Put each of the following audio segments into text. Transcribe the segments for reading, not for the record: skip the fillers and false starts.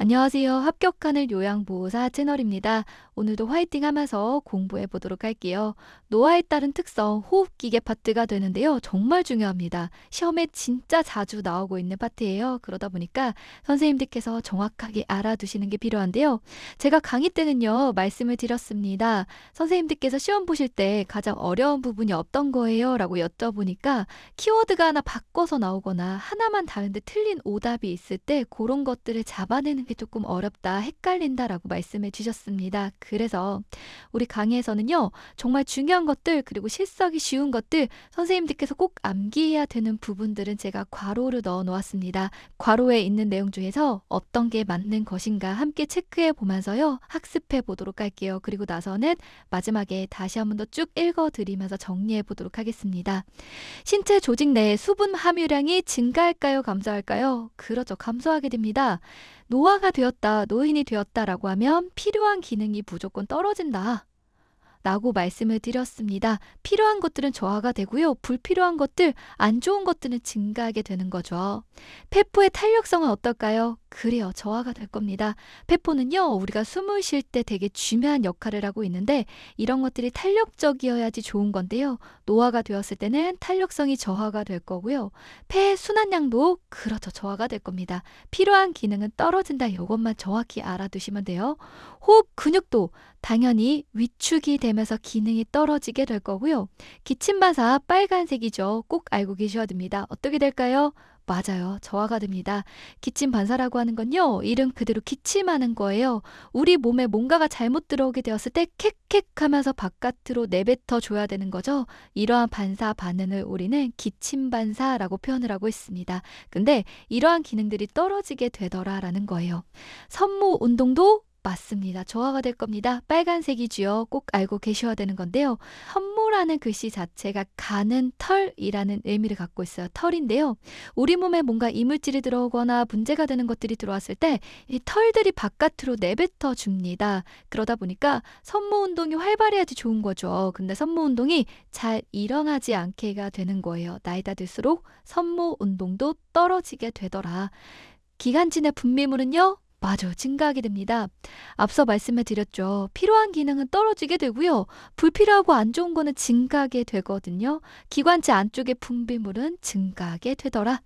안녕하세요. 합격하는 요양보호사 채널입니다. 오늘도 화이팅 하면서 공부해 보도록 할게요. 노화에 따른 특성, 호흡기계 파트가 되는데요. 정말 중요합니다. 시험에 진짜 자주 나오고 있는 파트예요. 그러다 보니까 선생님들께서 정확하게 알아두시는 게 필요한데요. 제가 강의 때는요, 말씀을 드렸습니다. 선생님들께서 시험 보실 때 가장 어려운 부분이 어떤 거예요? 라고 여쭤보니까 키워드가 하나 바꿔서 나오거나 하나만 다른데 틀린 오답이 있을 때 그런 것들을 잡아내는 게 조금 어렵다, 헷갈린다라고 말씀해 주셨습니다. 그래서 우리 강의에서는요, 정말 중요한 것들 그리고 실수하기 쉬운 것들 선생님들께서 꼭 암기해야 되는 부분들은 제가 괄호를 넣어 놓았습니다. 괄호에 있는 내용 중에서 어떤 게 맞는 것인가 함께 체크해 보면서요, 학습해 보도록 할게요. 그리고 나서는 마지막에 다시 한 번 더 쭉 읽어 드리면서 정리해 보도록 하겠습니다. 신체 조직 내의 수분 함유량이 증가할까요? 감소할까요? 그렇죠. 감소하게 됩니다. 노화가 되었다, 노인이 되었다라고 하면 필요한 기능이 무조건 떨어진다 라고 말씀을 드렸습니다. 필요한 것들은 저하가 되고요. 불필요한 것들, 안 좋은 것들은 증가하게 되는 거죠. 폐포의 탄력성은 어떨까요? 그래요. 저하가 될 겁니다. 폐포는요, 우리가 숨을 쉴 때 되게 중요한 역할을 하고 있는데 이런 것들이 탄력적이어야지 좋은 건데요. 노화가 되었을 때는 탄력성이 저하가 될 거고요. 폐의 순환량도 그렇죠. 저하가 될 겁니다. 필요한 기능은 떨어진다. 이것만 정확히 알아두시면 돼요. 호흡 근육도 당연히 위축이 되면서 기능이 떨어지게 될 거고요. 기침반사 빨간색이죠. 꼭 알고 계셔야 됩니다. 어떻게 될까요? 맞아요. 저하가 됩니다. 기침 반사라고 하는 건요, 이름 그대로 기침하는 거예요. 우리 몸에 뭔가가 잘못 들어오게 되었을 때 캑캑 하면서 바깥으로 내뱉어 줘야 되는 거죠. 이러한 반사 반응을 우리는 기침 반사라고 표현을 하고 있습니다. 근데 이러한 기능들이 떨어지게 되더라라는 거예요. 섬모 운동도 맞습니다. 저하가 될 겁니다. 빨간색이지요. 꼭 알고 계셔야 되는 건데요. 섬모라는 글씨 자체가 가는 털이라는 의미를 갖고 있어요. 털인데요. 우리 몸에 뭔가 이물질이 들어오거나 문제가 되는 것들이 들어왔을 때 이 털들이 바깥으로 내뱉어 줍니다. 그러다 보니까 섬모 운동이 활발해야지 좋은 거죠. 근데 섬모 운동이 잘 일어나지 않게가 되는 거예요. 나이가 들수록 섬모 운동도 떨어지게 되더라. 기관지 내 분비물은요, 맞아요. 증가하게 됩니다. 앞서 말씀을 드렸죠. 필요한 기능은 떨어지게 되고요. 불필요하고 안 좋은 거는 증가하게 되거든요. 기관지 안쪽의 분비물은 증가하게 되더라.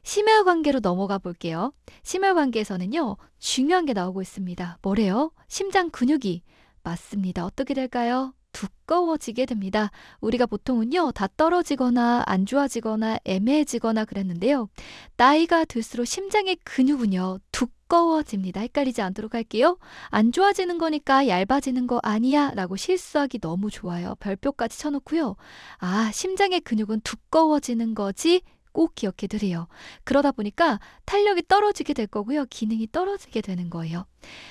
심혈관계로 넘어가 볼게요. 심혈관계에서는요, 중요한 게 나오고 있습니다. 뭐래요? 심장 근육이. 맞습니다. 어떻게 될까요? 두꺼워지게 됩니다. 우리가 보통은요, 다 떨어지거나 안 좋아지거나 애매해지거나 그랬는데요. 나이가 들수록 심장의 근육은요, 두꺼워집니다. 헷갈리지 않도록 할게요. 안 좋아지는 거니까 얇아지는 거 아니야 라고 실수하기 너무 좋아요. 별표까지 쳐놓고요. 아, 심장의 근육은 두꺼워지는 거지? 꼭 기억해 두세요. 그러다 보니까 탄력이 떨어지게 될 거고요. 기능이 떨어지게 되는 거예요.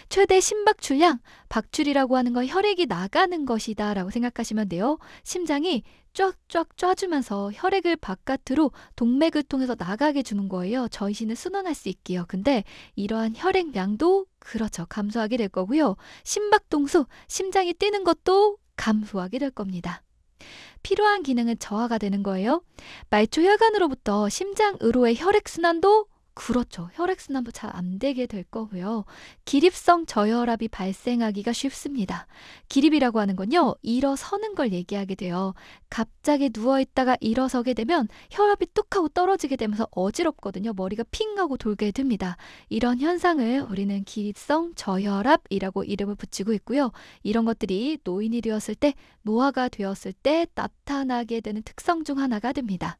최대 심박출량, 박출이라고 하는 건 혈액이 나가는 것이다 라고 생각하시면 돼요. 심장이 쫙쫙 쫙주면서 혈액을 바깥으로 동맥을 통해서 나가게 주는 거예요. 전신을 순환할 수 있게요. 근데 이러한 혈액량도 그렇죠. 감소하게 될 거고요. 심박동수, 심장이 뛰는 것도 감소하게 될 겁니다. 필요한 기능은 저하가 되는 거예요. 말초 혈관으로부터 심장으로의 혈액순환도 그렇죠. 혈액순환도 잘 안 되게 될 거고요. 기립성 저혈압이 발생하기가 쉽습니다. 기립이라고 하는 건요, 일어서는 걸 얘기하게 돼요. 갑자기 누워있다가 일어서게 되면 혈압이 뚝 하고 떨어지게 되면서 어지럽거든요. 머리가 핑 하고 돌게 됩니다. 이런 현상을 우리는 기립성 저혈압이라고 이름을 붙이고 있고요. 이런 것들이 노인이 되었을 때, 노화가 되었을 때 나타나게 되는 특성 중 하나가 됩니다.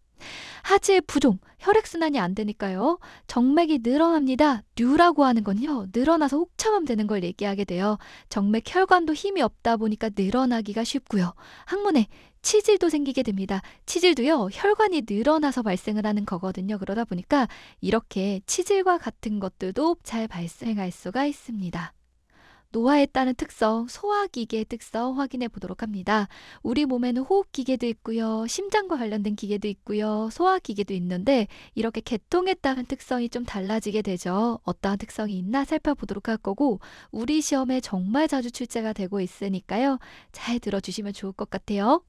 하지의 부종, 혈액순환이 안 되니까요. 정맥이 늘어납니다. 류라고 하는 건요, 늘어나서 혹참함 되는 걸 얘기하게 돼요. 정맥 혈관도 힘이 없다 보니까 늘어나기가 쉽고요. 항문에 치질도 생기게 됩니다. 치질도요, 혈관이 늘어나서 발생을 하는 거거든요. 그러다 보니까 이렇게 치질과 같은 것들도 잘 발생할 수가 있습니다. 노화에 따른 특성, 소화기계의 특성 확인해 보도록 합니다. 우리 몸에는 호흡기계도 있고요. 심장과 관련된 기계도 있고요. 소화기계도 있는데 이렇게 계통에 따른 특성이 좀 달라지게 되죠. 어떠한 특성이 있나 살펴보도록 할 거고, 우리 시험에 정말 자주 출제가 되고 있으니까요. 잘 들어주시면 좋을 것 같아요.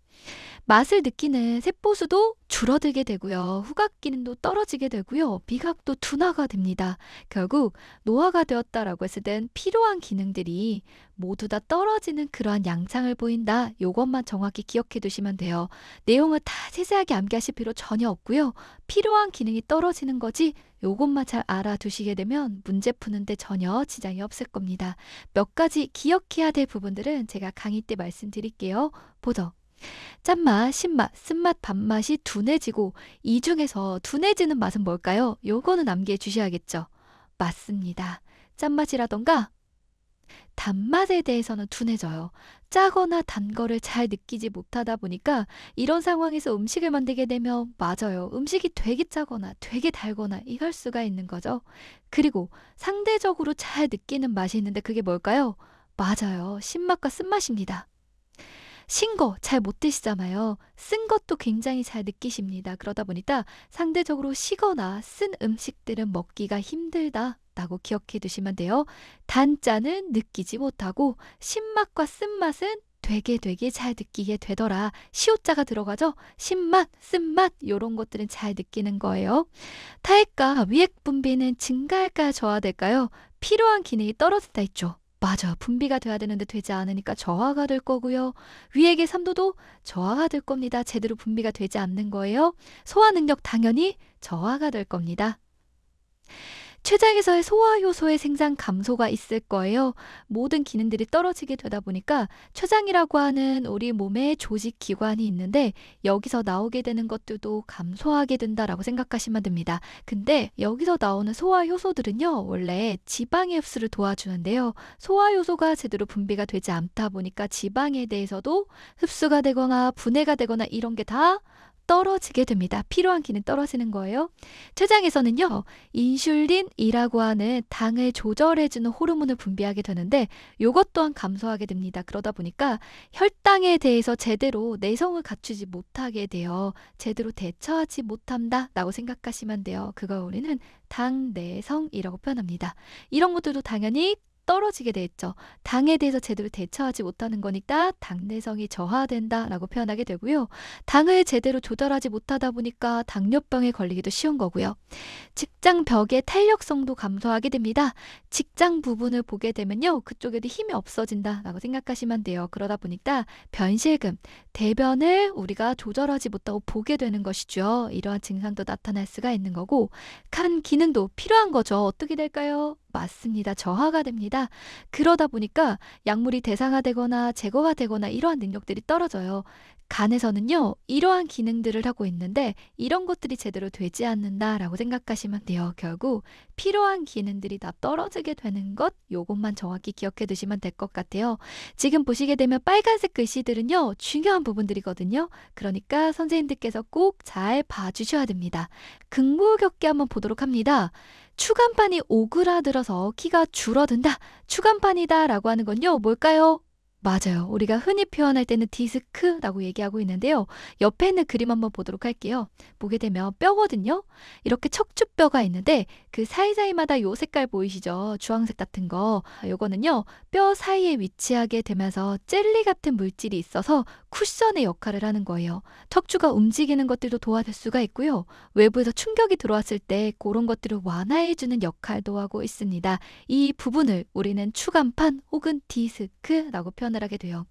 맛을 느끼는 세포수도 줄어들게 되고요. 후각 기능도 떨어지게 되고요. 미각도 둔화가 됩니다. 결국 노화가 되었다라고 했을 땐 필요한 기능들이 모두 다 떨어지는 그러한 양상을 보인다. 요것만 정확히 기억해 두시면 돼요. 내용을 다 세세하게 암기하실 필요 전혀 없고요. 필요한 기능이 떨어지는 거지 요것만 잘 알아두시게 되면 문제 푸는데 전혀 지장이 없을 겁니다. 몇 가지 기억해야 될 부분들은 제가 강의 때 말씀드릴게요. 보죠. 짠맛, 신맛, 쓴맛, 밥맛이 둔해지고 이 중에서 둔해지는 맛은 뭘까요? 요거는 암기해 주셔야겠죠. 맞습니다. 짠맛이라던가 단맛에 대해서는 둔해져요. 짜거나 단 거를 잘 느끼지 못하다 보니까 이런 상황에서 음식을 만들게 되면 맞아요. 음식이 되게 짜거나 되게 달거나 이럴 수가 있는 거죠. 그리고 상대적으로 잘 느끼는 맛이 있는데 그게 뭘까요? 맞아요. 신맛과 쓴맛입니다. 신 거 잘 못 드시잖아요. 쓴 것도 굉장히 잘 느끼십니다. 그러다 보니까 상대적으로 시거나 쓴 음식들은 먹기가 힘들다 라고 기억해 두시면 돼요. 단짠은 느끼지 못하고 신맛과 쓴맛은 되게 잘 느끼게 되더라. 시옷자가 들어가죠? 신맛, 쓴맛 이런 것들은 잘 느끼는 거예요. 타액과 위액 분비는 증가할까요? 저하될까요? 필요한 기능이 떨어진다 했죠. 맞아요. 분비가 돼야 되는데 되지 않으니까 저하가 될 거고요. 위액의 산도도 저하가 될 겁니다. 제대로 분비가 되지 않는 거예요. 소화 능력 당연히 저하가 될 겁니다. 췌장에서의 소화 효소의 생산 감소가 있을 거예요. 모든 기능들이 떨어지게 되다 보니까 췌장이라고 하는 우리 몸의 조직 기관이 있는데 여기서 나오게 되는 것들도 감소하게 된다라고 생각하시면 됩니다. 근데 여기서 나오는 소화 효소들은요, 원래 지방의 흡수를 도와주는데요. 소화 효소가 제대로 분비가 되지 않다 보니까 지방에 대해서도 흡수가 되거나 분해가 되거나 이런 게 다 떨어지게 됩니다. 필요한 기능 떨어지는 거예요. 췌장에서는요, 인슐린이라고 하는 당을 조절해주는 호르몬을 분비하게 되는데 이것 또한 감소하게 됩니다. 그러다 보니까 혈당에 대해서 제대로 내성을 갖추지 못하게 돼요. 제대로 대처하지 못한다 라고 생각하시면 돼요. 그걸 우리는 당내성이라고 표현합니다. 이런 것들도 당연히 떨어지게 돼 있죠. 당에 대해서 제대로 대처하지 못하는 거니까 당내성이 저하된다라고 표현하게 되고요. 당을 제대로 조절하지 못하다 보니까 당뇨병에 걸리기도 쉬운 거고요. 직장벽의 탄력성도 감소하게 됩니다. 직장 부분을 보게 되면요. 그쪽에도 힘이 없어진다라고 생각하시면 돼요. 그러다 보니까 변실금, 대변을 우리가 조절하지 못하고 보게 되는 것이죠. 이러한 증상도 나타날 수가 있는 거고 간 기능도 필요한 거죠. 어떻게 될까요? 맞습니다. 저하가 됩니다. 그러다 보니까 약물이 대상화되거나 제거가 되거나 이러한 능력들이 떨어져요. 간에서는요, 이러한 기능들을 하고 있는데 이런 것들이 제대로 되지 않는다라고 생각하시면 돼요. 결국 필요한 기능들이 다 떨어지게 되는 것, 요것만 정확히 기억해 두시면 될 것 같아요. 지금 보시게 되면 빨간색 글씨들은요, 중요한 부분들이거든요. 그러니까 선생님들께서 꼭 잘 봐주셔야 됩니다. 긍부격기 한번 보도록 합니다. 추간판이 오그라들어서 키가 줄어든다. 추간판이다 라고 하는 건요. 뭘까요? 맞아요. 우리가 흔히 표현할 때는 디스크라고 얘기하고 있는데요. 옆에 있는 그림 한번 보도록 할게요. 보게 되면 뼈거든요. 이렇게 척추뼈가 있는데 그 사이사이마다 요 색깔 보이시죠? 주황색 같은 거. 요거는요. 뼈 사이에 위치하게 되면서 젤리 같은 물질이 있어서 쿠션의 역할을 하는 거예요. 척추가 움직이는 것들도 도와줄 수가 있고요. 외부에서 충격이 들어왔을 때 그런 것들을 완화해주는 역할도 하고 있습니다. 이 부분을 우리는 추간판 혹은 디스크라고 표현을 하게 돼요.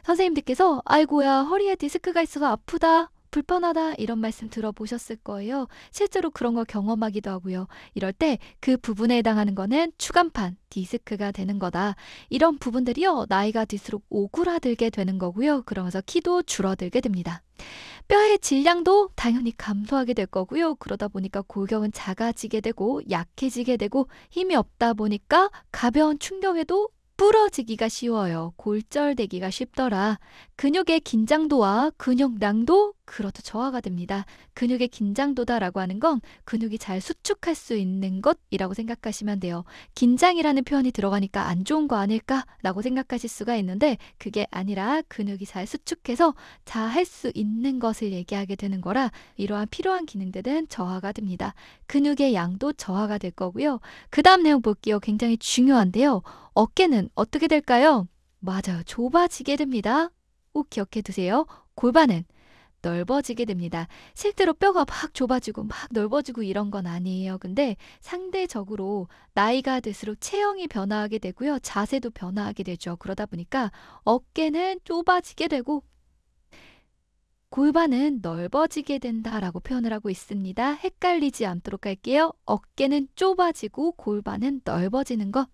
선생님들께서 아이고야 허리에 디스크가 있어서 아프다. 불편하다 이런 말씀 들어보셨을 거예요. 실제로 그런 걸 경험하기도 하고요. 이럴 때 그 부분에 해당하는 거는 추간판, 디스크가 되는 거다. 이런 부분들이요. 나이가 들수록 오그라들게 되는 거고요. 그러면서 키도 줄어들게 됩니다. 뼈의 질량도 당연히 감소하게 될 거고요. 그러다 보니까 골격은 작아지게 되고 약해지게 되고 힘이 없다 보니까 가벼운 충격에도 부러지기가 쉬워요. 골절되기가 쉽더라. 근육의 긴장도와 근육량도 그렇듯 저하가 됩니다. 근육의 긴장도다라고 하는 건 근육이 잘 수축할 수 있는 것이라고 생각하시면 돼요. 긴장이라는 표현이 들어가니까 안 좋은 거 아닐까라고 생각하실 수가 있는데 그게 아니라 근육이 잘 수축해서 잘 할 수 있는 것을 얘기하게 되는 거라 이러한 필요한 기능들은 저하가 됩니다. 근육의 양도 저하가 될 거고요. 그 다음 내용 볼게요. 굉장히 중요한데요. 어깨는 어떻게 될까요? 맞아요. 좁아지게 됩니다. 꼭 기억해 두세요. 골반은 넓어지게 됩니다. 실제로 뼈가 막 좁아지고 막 넓어지고 이런 건 아니에요. 근데 상대적으로 나이가 들수록 체형이 변화하게 되고요. 자세도 변화하게 되죠. 그러다 보니까 어깨는 좁아지게 되고 골반은 넓어지게 된다라고 표현을 하고 있습니다. 헷갈리지 않도록 할게요. 어깨는 좁아지고 골반은 넓어지는 것.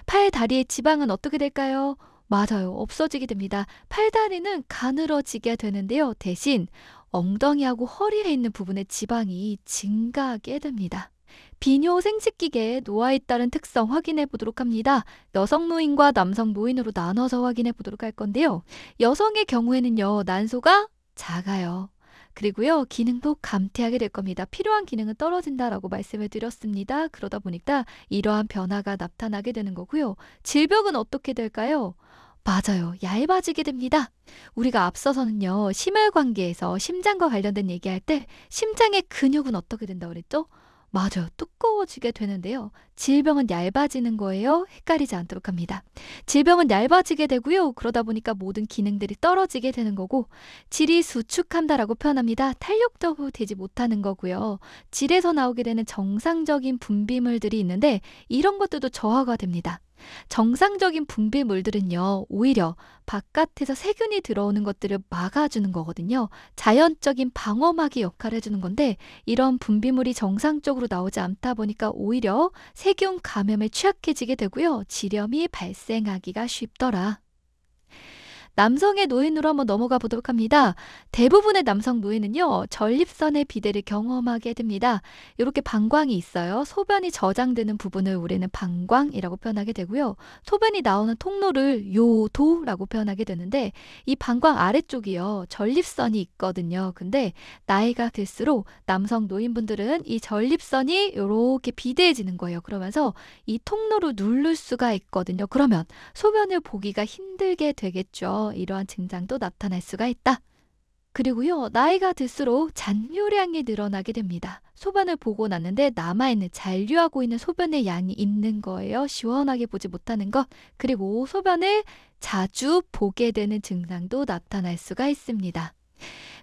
팔, 다리의 지방은 어떻게 될까요? 맞아요. 없어지게 됩니다. 팔다리는 가늘어지게 되는데요. 대신 엉덩이하고 허리에 있는 부분의 지방이 증가하게 됩니다. 비뇨 생식기계의 노화에 따른 특성 확인해 보도록 합니다. 여성 노인과 남성 노인으로 나눠서 확인해 보도록 할 건데요. 여성의 경우에는요, 난소가 작아요. 그리고요, 기능도 감퇴하게 될 겁니다. 필요한 기능은 떨어진다라고 말씀을 드렸습니다. 그러다 보니까 이러한 변화가 나타나게 되는 거고요. 질병은 어떻게 될까요? 맞아요. 얇아지게 됩니다. 우리가 앞서서는요, 심혈관계에서 심장과 관련된 얘기할 때 심장의 근육은 어떻게 된다고 그랬죠? 맞아요. 두꺼워지게 되는데요. 질병은 얇아지는 거예요. 헷갈리지 않도록 합니다. 질병은 얇아지게 되고요. 그러다 보니까 모든 기능들이 떨어지게 되는 거고, 질이 수축한다라고 표현합니다. 탄력도 되지 못하는 거고요. 질에서 나오게 되는 정상적인 분비물들이 있는데 이런 것들도 저하가 됩니다. 정상적인 분비물들은요, 오히려 바깥에서 세균이 들어오는 것들을 막아주는 거거든요. 자연적인 방어막이 역할을 해주는 건데, 이런 분비물이 정상적으로 나오지 않다 보니까 오히려 세균 감염에 취약해지게 되고요. 질염이 발생하기가 쉽더라. 남성의 노인으로 한번 넘어가 보도록 합니다. 대부분의 남성 노인은요, 전립선의 비대를 경험하게 됩니다. 이렇게 방광이 있어요. 소변이 저장되는 부분을 우리는 방광이라고 표현하게 되고요. 소변이 나오는 통로를 요도라고 표현하게 되는데, 이 방광 아래쪽이요, 전립선이 있거든요. 근데 나이가 들수록 남성 노인분들은 이 전립선이 이렇게 비대해지는 거예요. 그러면서 이 통로를 누를 수가 있거든요. 그러면 소변을 보기가 힘들게 되겠죠. 이러한 증상도 나타날 수가 있다. 그리고요, 나이가 들수록 잔류량이 늘어나게 됩니다. 소변을 보고 났는데 남아있는 잔류하고 있는 소변의 양이 있는 거예요. 시원하게 보지 못하는 것. 그리고 소변을 자주 보게 되는 증상도 나타날 수가 있습니다.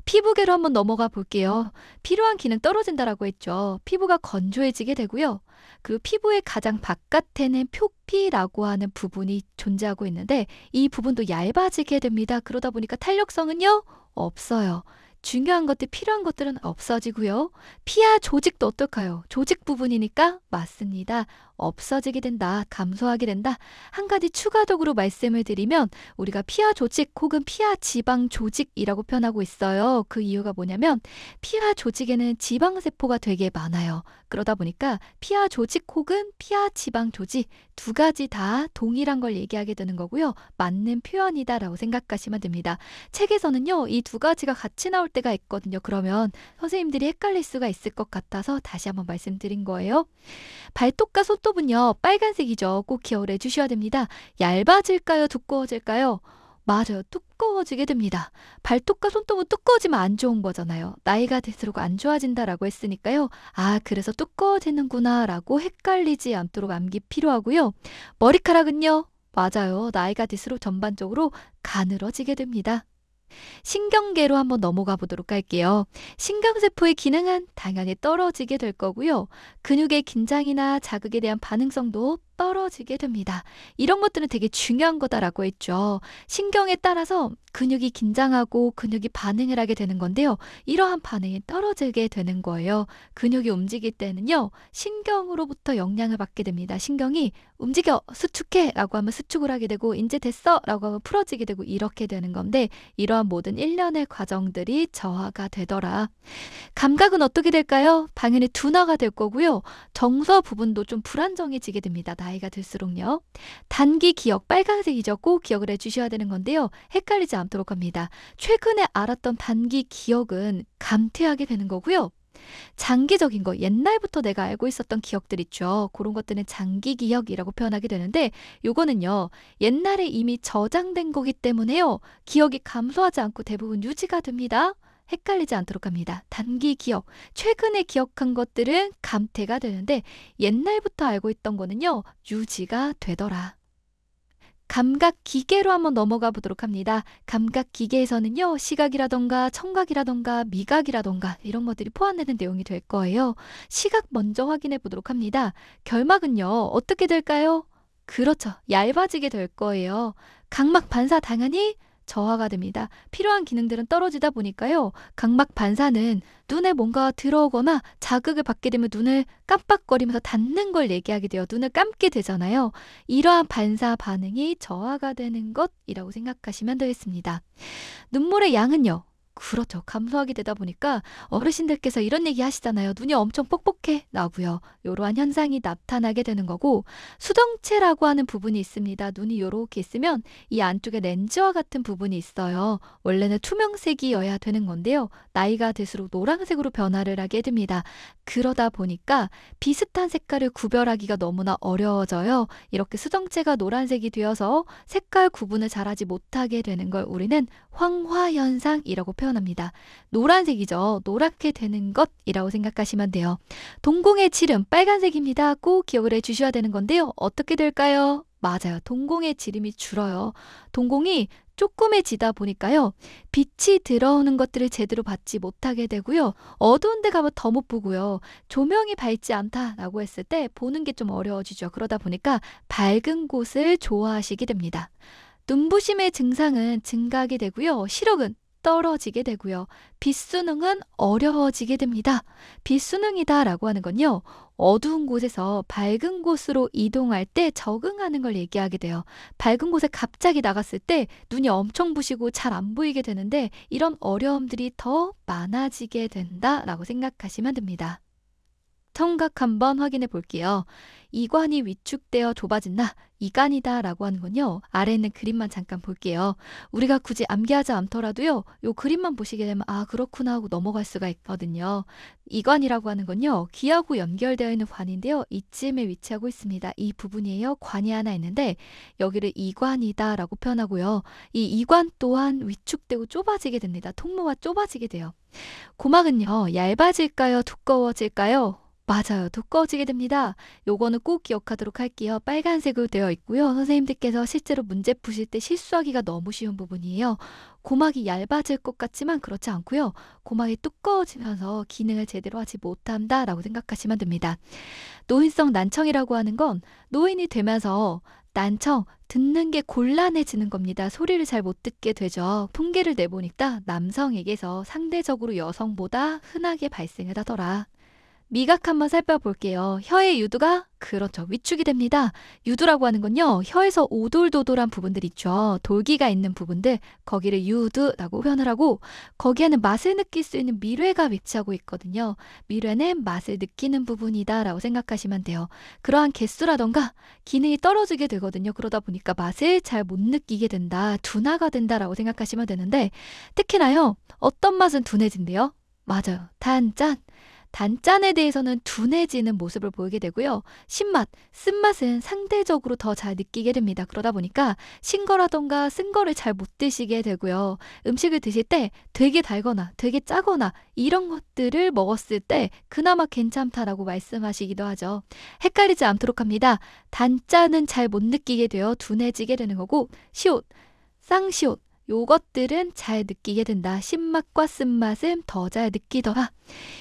피부계로 한번 넘어가 볼게요. 필요한 기능 떨어진다라고 했죠. 피부가 건조해지게 되고요. 그 피부의 가장 바깥에는 표피라고 하는 부분이 존재하고 있는데 이 부분도 얇아지게 됩니다. 그러다 보니까 탄력성은요, 없어요. 중요한 것들, 필요한 것들은 없어지고요. 피하 조직도 어떨까요? 조직 부분이니까 맞습니다. 없어지게 된다, 감소하게 된다. 한 가지 추가적으로 말씀을 드리면 우리가 피하 조직 혹은 피하 지방 조직이라고 표현하고 있어요. 그 이유가 뭐냐면 피하 조직에는 지방세포가 되게 많아요. 그러다 보니까 피하 조직 혹은 피하 지방 조직 두 가지 다 동일한 걸 얘기하게 되는 거고요. 맞는 표현이다라고 생각하시면 됩니다. 책에서는요, 이 두 가지가 같이 나올 때가 있거든요. 그러면 선생님들이 헷갈릴 수가 있을 것 같아서 다시 한번 말씀드린 거예요. 발톱과 손톱은요, 빨간색이죠. 꼭 기억을 해주셔야 됩니다. 얇아질까요? 두꺼워질까요? 맞아요. 두꺼워지게 됩니다. 발톱과 손톱은 두꺼워지면 안 좋은 거잖아요. 나이가 들수록 안 좋아진다라고 했으니까요. 아, 그래서 두꺼워지는구나 라고 헷갈리지 않도록 암기 필요하고요. 머리카락은요. 맞아요. 나이가 들수록 전반적으로 가늘어지게 됩니다. 신경계로 한번 넘어가 보도록 할게요. 신경세포의 기능은 당연히 떨어지게 될 거고요. 근육의 긴장이나 자극에 대한 반응성도 떨어지게 됩니다. 이런 것들은 되게 중요한 거다라고 했죠. 신경에 따라서 근육이 긴장하고 근육이 반응을 하게 되는 건데요. 이러한 반응이 떨어지게 되는 거예요. 근육이 움직일 때는요, 신경으로부터 영향을 받게 됩니다. 신경이 움직여, 수축해 라고 하면 수축을 하게 되고, 이제 됐어 라고 하면 풀어지게 되고, 이렇게 되는 건데, 이러한 모든 일련의 과정들이 저하가 되더라. 감각은 어떻게 될까요? 당연히 둔화가 될 거고요. 정서 부분도 좀 불안정해지게 됩니다. 나이가 들수록요. 단기 기억, 빨간색이죠. 꼭 기억을 해주셔야 되는 건데요. 헷갈리지 않도록 합니다. 최근에 알았던 단기 기억은 감퇴하게 되는 거고요. 장기적인 거, 옛날부터 내가 알고 있었던 기억들 있죠. 그런 것들은 장기 기억이라고 표현하게 되는데, 요거는요, 옛날에 이미 저장된 거기 때문에요, 기억이 감소하지 않고 대부분 유지가 됩니다. 헷갈리지 않도록 합니다. 단기 기억, 최근에 기억한 것들은 감퇴가 되는데 옛날부터 알고 있던 거는요, 유지가 되더라. 감각 기계로 한번 넘어가 보도록 합니다. 감각 기계에서는요, 시각이라던가 청각이라던가 미각이라던가 이런 것들이 포함되는 내용이 될 거예요. 시각 먼저 확인해 보도록 합니다. 결막은요, 어떻게 될까요? 그렇죠. 얇아지게 될 거예요. 각막 반사 당연히 저하가 됩니다. 필요한 기능들은 떨어지다 보니까요. 각막 반사는 눈에 뭔가 들어오거나 자극을 받게 되면 눈을 깜빡거리면서 닫는 걸 얘기하게 돼요. 눈을 감게 되잖아요. 이러한 반사 반응이 저하가 되는 것이라고 생각하시면 되겠습니다. 눈물의 양은요. 그렇죠. 감소하게 되다 보니까 어르신들께서 이런 얘기 하시잖아요. 눈이 엄청 뻑뻑해 나고요. 이러한 현상이 나타나게 되는 거고, 수정체라고 하는 부분이 있습니다. 눈이 이렇게 있으면 이 안쪽에 렌즈와 같은 부분이 있어요. 원래는 투명색이어야 되는 건데요. 나이가 들수록 노란색으로 변화를 하게 됩니다. 그러다 보니까 비슷한 색깔을 구별하기가 너무나 어려워져요. 이렇게 수정체가 노란색이 되어서 색깔 구분을 잘하지 못하게 되는 걸 우리는 황화현상이라고 표현합니다. 노란색이죠. 노랗게 되는 것이라고 생각하시면 돼요. 동공의 지름 빨간색입니다. 꼭 기억을 해주셔야 되는 건데요. 어떻게 될까요? 맞아요. 동공의 지름이 줄어요. 동공이 조그매지다 보니까요. 빛이 들어오는 것들을 제대로 받지 못하게 되고요. 어두운 데 가면 더 못 보고요. 조명이 밝지 않다라고 했을 때 보는 게 좀 어려워지죠. 그러다 보니까 밝은 곳을 좋아하시게 됩니다. 눈부심의 증상은 증가하게 되고요. 시력은 떨어지게 되고요. 빛수능은 어려워지게 됩니다. 빛수능이다라고 하는 건요. 어두운 곳에서 밝은 곳으로 이동할 때 적응하는 걸 얘기하게 돼요. 밝은 곳에 갑자기 나갔을 때 눈이 엄청 부시고 잘 안 보이게 되는데 이런 어려움들이 더 많아지게 된다라고 생각하시면 됩니다. 청각 한번 확인해 볼게요. 이관이 위축되어 좁아진다. 이간이다 라고 하는 건요. 아래에 있는 그림만 잠깐 볼게요. 우리가 굳이 암기하지 않더라도요. 요 그림만 보시게 되면 아 그렇구나 하고 넘어갈 수가 있거든요. 이관이라고 하는 건요. 귀하고 연결되어 있는 관인데요. 이쯤에 위치하고 있습니다. 이 부분이에요. 관이 하나 있는데 여기를 이관이다 라고 표현하고요. 이 이관 또한 위축되고 좁아지게 됩니다. 통로가 좁아지게 돼요. 고막은요. 얇아질까요? 두꺼워질까요? 맞아요. 두꺼워지게 됩니다. 요거는 꼭 기억하도록 할게요. 빨간색으로 되어 있고요. 선생님들께서 실제로 문제 푸실 때 실수하기가 너무 쉬운 부분이에요. 고막이 얇아질 것 같지만 그렇지 않고요. 고막이 두꺼워지면서 기능을 제대로 하지 못한다라고 생각하시면 됩니다. 노인성 난청이라고 하는 건 노인이 되면서 난청, 듣는 게 곤란해지는 겁니다. 소리를 잘 못 듣게 되죠. 통계를 내보니까 남성에게서 상대적으로 여성보다 흔하게 발생을 하더라. 미각 한번 살펴볼게요. 혀의 유두가 그렇죠. 위축이 됩니다. 유두라고 하는 건요. 혀에서 오돌도돌한 부분들 있죠. 돌기가 있는 부분들 거기를 유두라고 표현을 하고 거기에는 맛을 느낄 수 있는 미뢰가 위치하고 있거든요. 미뢰는 맛을 느끼는 부분이다 라고 생각하시면 돼요. 그러한 개수라던가 기능이 떨어지게 되거든요. 그러다 보니까 맛을 잘 못 느끼게 된다. 둔화가 된다라고 생각하시면 되는데 특히나요. 어떤 맛은 둔해진대요? 맞아요. 단짠. 단짠에 대해서는 둔해지는 모습을 보이게 되고요. 신맛, 쓴맛은 상대적으로 더 잘 느끼게 됩니다. 그러다 보니까 신 거라던가 쓴 거를 잘 못 드시게 되고요. 음식을 드실 때 되게 달거나 되게 짜거나 이런 것들을 먹었을 때 그나마 괜찮다라고 말씀하시기도 하죠. 헷갈리지 않도록 합니다. 단짠은 잘 못 느끼게 되어 둔해지게 되는 거고 시옷, 쌍시옷 요것들은 잘 느끼게 된다. 신맛과 쓴맛은 더 잘 느끼더라.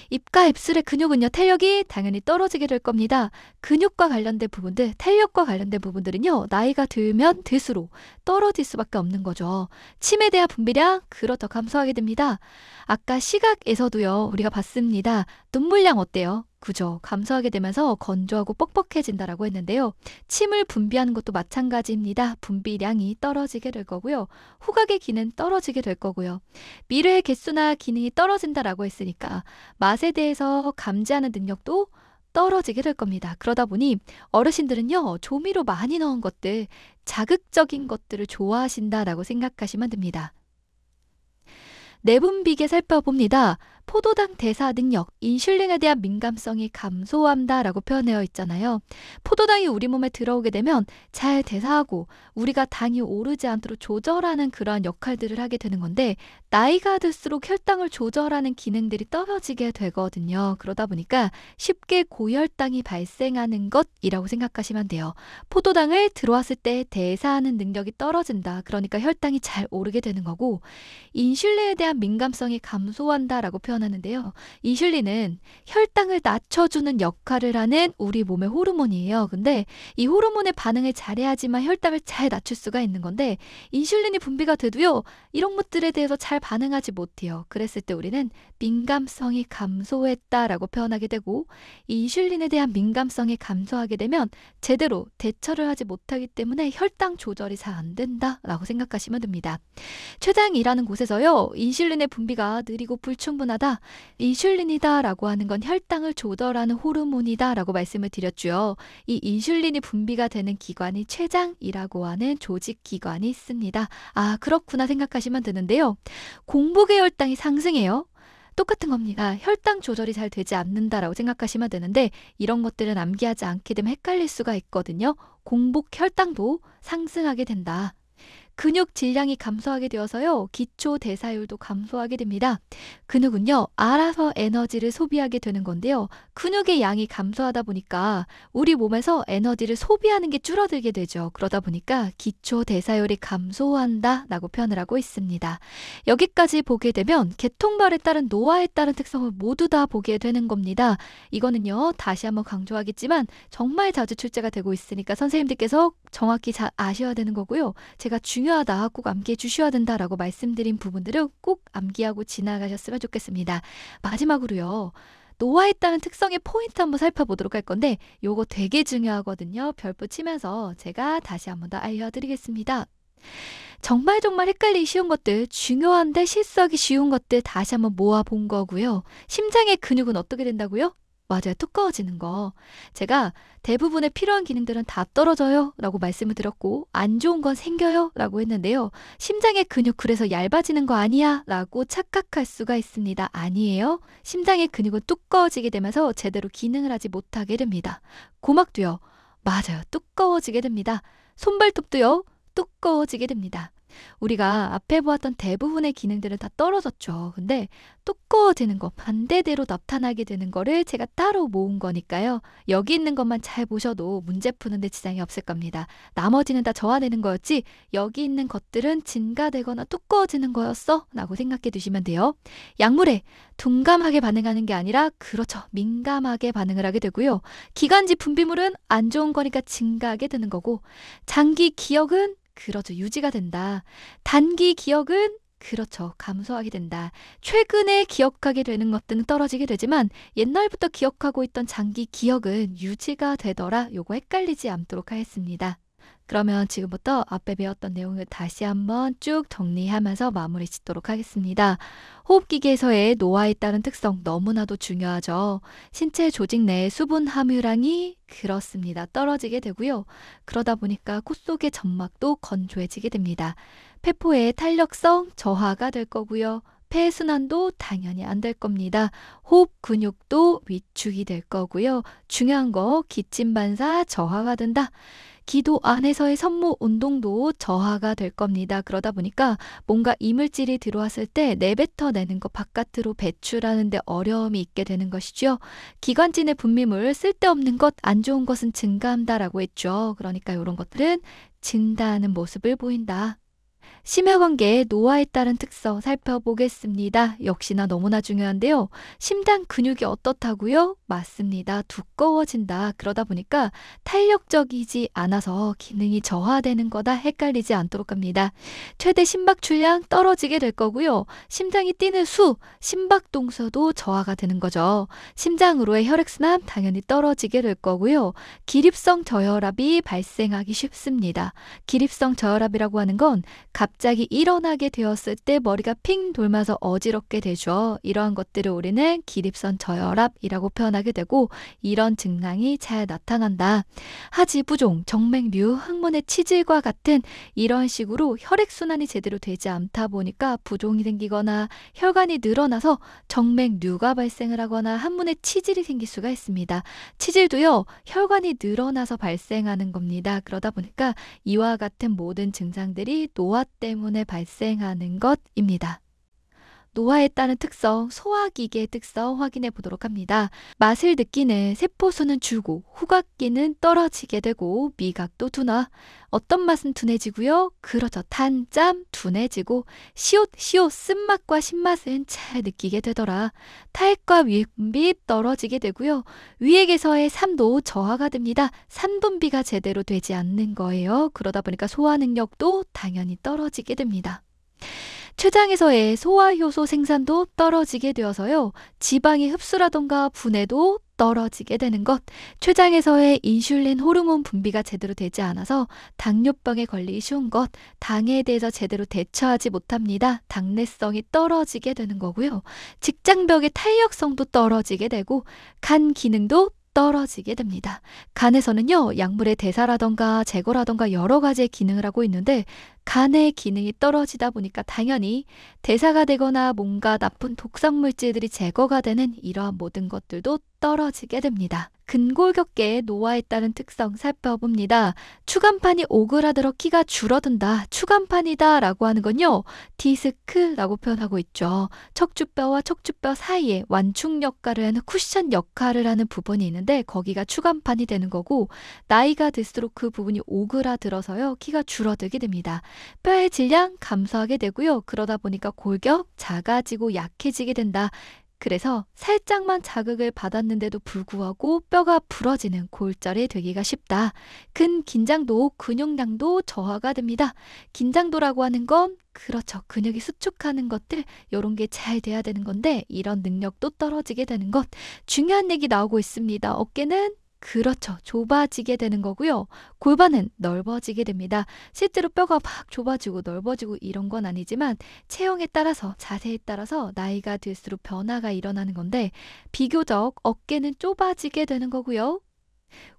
입과 입술의 근육은요. 탄력이 당연히 떨어지게 될 겁니다. 근육과 관련된 부분들, 탄력과 관련된 부분들은요. 나이가 들면 들수록 떨어질 수밖에 없는 거죠. 침에 대한 분비량 그렇다 감소하게 됩니다. 아까 시각에서도요. 우리가 봤습니다. 눈물량 어때요? 그죠. 감소하게 되면서 건조하고 뻑뻑해진다라고 했는데요. 침을 분비하는 것도 마찬가지입니다. 분비량이 떨어지게 될 거고요. 후각의 기능 떨어지게 될 거고요. 미뢰의 개수나 기능이 떨어진다라고 했으니까 맛에 대해서 감지하는 능력도 떨어지게 될 겁니다. 그러다 보니 어르신들은요. 조미료 많이 넣은 것들, 자극적인 것들을 좋아하신다라고 생각하시면 됩니다. 내분비계 살펴봅니다. 포도당 대사 능력, 인슐린에 대한 민감성이 감소한다라고 표현되어 있잖아요. 포도당이 우리 몸에 들어오게 되면 잘 대사하고 우리가 당이 오르지 않도록 조절하는 그러한 역할들을 하게 되는 건데, 나이가 들수록 혈당을 조절하는 기능들이 떨어지게 되거든요. 그러다 보니까 쉽게 고혈당이 발생하는 것이라고 생각하시면 돼요. 포도당을 들어왔을 때 대사하는 능력이 떨어진다. 그러니까 혈당이 잘 오르게 되는 거고, 인슐린에 대한 민감성이 감소한다라고 표현하는데요. 인슐린은 혈당을 낮춰주는 역할을 하는 우리 몸의 호르몬이에요. 근데 이 호르몬의 반응을 잘해야지만 혈당을 잘 낮출 수가 있는 건데, 인슐린이 분비가 돼도요, 이런 것들에 대해서 잘 반응하지 못해요. 그랬을 때 우리는 민감성이 감소했다라고 표현하게 되고, 인슐린에 대한 민감성이 감소하게 되면 제대로 대처를 하지 못하기 때문에 혈당 조절이 잘 안 된다라고 생각하시면 됩니다. 췌장이라는 곳에서요, 인슐린의 분비가 느리고 불충분하다, 인슐린이다라고 하는 건 혈당을 조절하는 호르몬이다라고 말씀을 드렸죠. 이 인슐린이 분비가 되는 기관이 췌장이라고 하는 조직 기관이 있습니다. 아, 그렇구나 생각하시면 되는데요. 공복의 혈당이 상승해요. 똑같은 겁니다. 혈당 조절이 잘 되지 않는다라고 생각하시면 되는데, 이런 것들은 암기하지 않게 되면 헷갈릴 수가 있거든요. 공복 혈당도 상승하게 된다. 근육 질량이 감소하게 되어서요, 기초 대사율도 감소하게 됩니다. 근육은요, 알아서 에너지를 소비하게 되는 건데요. 근육의 양이 감소하다 보니까 우리 몸에서 에너지를 소비하는 게 줄어들게 되죠. 그러다 보니까 기초 대사율이 감소한다라고 표현을 하고 있습니다. 여기까지 보게 되면 계통발에 따른 노화에 따른 특성을 모두 다 보게 되는 겁니다. 이거는요, 다시 한번 강조하겠지만 정말 자주 출제가 되고 있으니까 선생님들께서 정확히 잘 아셔야 되는 거고요. 제가 중요하다, 꼭 암기해 주셔야 된다라고 말씀드린 부분들을 꼭 암기하고 지나가셨으면 좋겠습니다. 마지막으로요, 노화에 따른 특성의 포인트 한번 살펴보도록 할 건데, 요거 되게 중요하거든요. 별표 치면서 제가 다시 한번 더 알려드리겠습니다. 정말 헷갈리기 쉬운 것들, 중요한데 실수하기 쉬운 것들 다시 한번 모아본 거고요. 심장의 근육은 어떻게 된다고요? 맞아요. 두꺼워지는 거. 제가 대부분의 필요한 기능들은 다 떨어져요 라고 말씀을 드렸고, 안 좋은 건 생겨요 라고 했는데요. 심장의 근육 그래서 얇아지는 거 아니야 라고 착각할 수가 있습니다. 아니에요. 심장의 근육은 두꺼워지게 되면서 제대로 기능을 하지 못하게 됩니다. 고막도요. 맞아요. 두꺼워지게 됩니다. 손발톱도요. 두꺼워지게 됩니다. 우리가 앞에 보았던 대부분의 기능들은 다 떨어졌죠. 근데 두꺼워지는 거, 반대대로 나타나게 되는 거를 제가 따로 모은 거니까요. 여기 있는 것만 잘 보셔도 문제 푸는데 지장이 없을 겁니다. 나머지는 다 저하되는 거였지, 여기 있는 것들은 증가되거나 두꺼워지는 거였어 라고 생각해 두시면 돼요. 약물에 둔감하게 반응하는 게 아니라, 그렇죠, 민감하게 반응을 하게 되고요. 기관지 분비물은 안 좋은 거니까 증가하게 되는 거고, 장기 기억은 그렇죠, 유지가 된다. 단기 기억은 그렇죠, 감소하게 된다. 최근에 기억하게 되는 것들은 떨어지게 되지만 옛날부터 기억하고 있던 장기 기억은 유지가 되더라. 요거 헷갈리지 않도록 하겠습니다. 그러면 지금부터 앞에 배웠던 내용을 다시 한번 쭉 정리하면서 마무리 짓도록 하겠습니다. 호흡기계에서의 노화에 따른 특성 너무나도 중요하죠. 신체 조직 내 수분 함유량이 그렇습니다, 떨어지게 되고요. 그러다 보니까 코 속의 점막도 건조해지게 됩니다. 폐포의 탄력성 저하가 될 거고요. 폐순환도 당연히 안 될 겁니다. 호흡 근육도 위축이 될 거고요. 중요한 거, 기침 반사 저하가 된다. 기도 안에서의 섬모 운동도 저하가 될 겁니다. 그러다 보니까 뭔가 이물질이 들어왔을 때 내뱉어내는 거, 바깥으로 배출하는 데 어려움이 있게 되는 것이죠. 기관지 내 분비물, 쓸데없는 것, 안 좋은 것은 증가한다라고 했죠. 그러니까 이런 것들은 증가하는 모습을 보인다. 심혈관계의 노화에 따른 특성 살펴보겠습니다. 역시나 너무나 중요한데요. 심장 근육이 어떻다고요? 맞습니다. 두꺼워진다. 그러다 보니까 탄력적이지 않아서 기능이 저하되는 거다. 헷갈리지 않도록 합니다. 최대 심박 출량 떨어지게 될 거고요. 심장이 뛰는 수, 심박 동수도 저하가 되는 거죠. 심장으로의 혈액순환 당연히 떨어지게 될 거고요. 기립성 저혈압이 발생하기 쉽습니다. 기립성 저혈압이라고 하는 건 갑자기 일어나게 되었을 때 머리가 핑 돌면서 어지럽게 되죠. 이러한 것들을 우리는 기립선 저혈압이라고 표현하게 되고 이런 증상이 잘 나타난다. 하지 부종, 정맥류, 항문의 치질과 같은 이런 식으로 혈액순환이 제대로 되지 않다 보니까 부종이 생기거나 혈관이 늘어나서 정맥류가 발생을 하거나 항문에 치질이 생길 수가 있습니다. 치질도요, 혈관이 늘어나서 발생하는 겁니다. 그러다 보니까 이와 같은 모든 증상들이 노화 때문에 발생하는 것입니다. 노화에 따른 특성, 소화기계의 특성 확인해 보도록 합니다. 맛을 느끼는 세포수는 줄고 후각기는 떨어지게 되고 미각도 둔화. 어떤 맛은 둔해지고요. 그렇죠. 탄, 짠, 둔해지고 시옷, 쓴맛과 신맛은 잘 느끼게 되더라. 탈과 위분비 떨어지게 되고요. 위액에서의 산도 저하가 됩니다. 산분비가 제대로 되지 않는 거예요. 그러다 보니까 소화 능력도 당연히 떨어지게 됩니다. 췌장에서의 소화효소 생산도 떨어지게 되어서요. 지방의 흡수라던가 분해도 떨어지게 되는 것. 췌장에서의 인슐린 호르몬 분비가 제대로 되지 않아서 당뇨병에 걸리기 쉬운 것. 당에 대해서 제대로 대처하지 못합니다. 당내성이 떨어지게 되는 거고요. 직장벽의 탄력성도 떨어지게 되고 간 기능도 떨어지게 됩니다. 간에서는요, 약물의 대사라던가 제거라던가 여러 가지의 기능을 하고 있는데 간의 기능이 떨어지다 보니까 당연히 대사가 되거나 뭔가 나쁜 독성 물질들이 제거가 되는 이러한 모든 것들도 떨어지게 됩니다. 근골격계의 노화에 따른 특성 살펴봅니다. 추간판이 오그라들어 키가 줄어든다. 추간판이다 라고 하는 건요. 디스크라고 표현하고 있죠. 척추뼈와 척추뼈 사이에 완충 역할을 하는 쿠션 역할을 하는 부분이 있는데 거기가 추간판이 되는 거고 나이가 들수록 그 부분이 오그라들어서요. 키가 줄어들게 됩니다. 뼈의 질량 감소하게 되고요. 그러다 보니까 골격 작아지고 약해지게 된다. 그래서 살짝만 자극을 받았는데도 불구하고 뼈가 부러지는 골절이 되기가 쉽다. 근긴장도 근육량도 저하가 됩니다. 긴장도라고 하는 건 그렇죠. 근육이 수축하는 것들 이런 게 잘 돼야 되는 건데 이런 능력도 떨어지게 되는 것. 중요한 얘기 나오고 있습니다. 어깨는 그렇죠. 좁아지게 되는 거고요. 골반은 넓어지게 됩니다. 실제로 뼈가 막 좁아지고 넓어지고 이런 건 아니지만 체형에 따라서 자세에 따라서 나이가 들수록 변화가 일어나는 건데 비교적 어깨는 좁아지게 되는 거고요.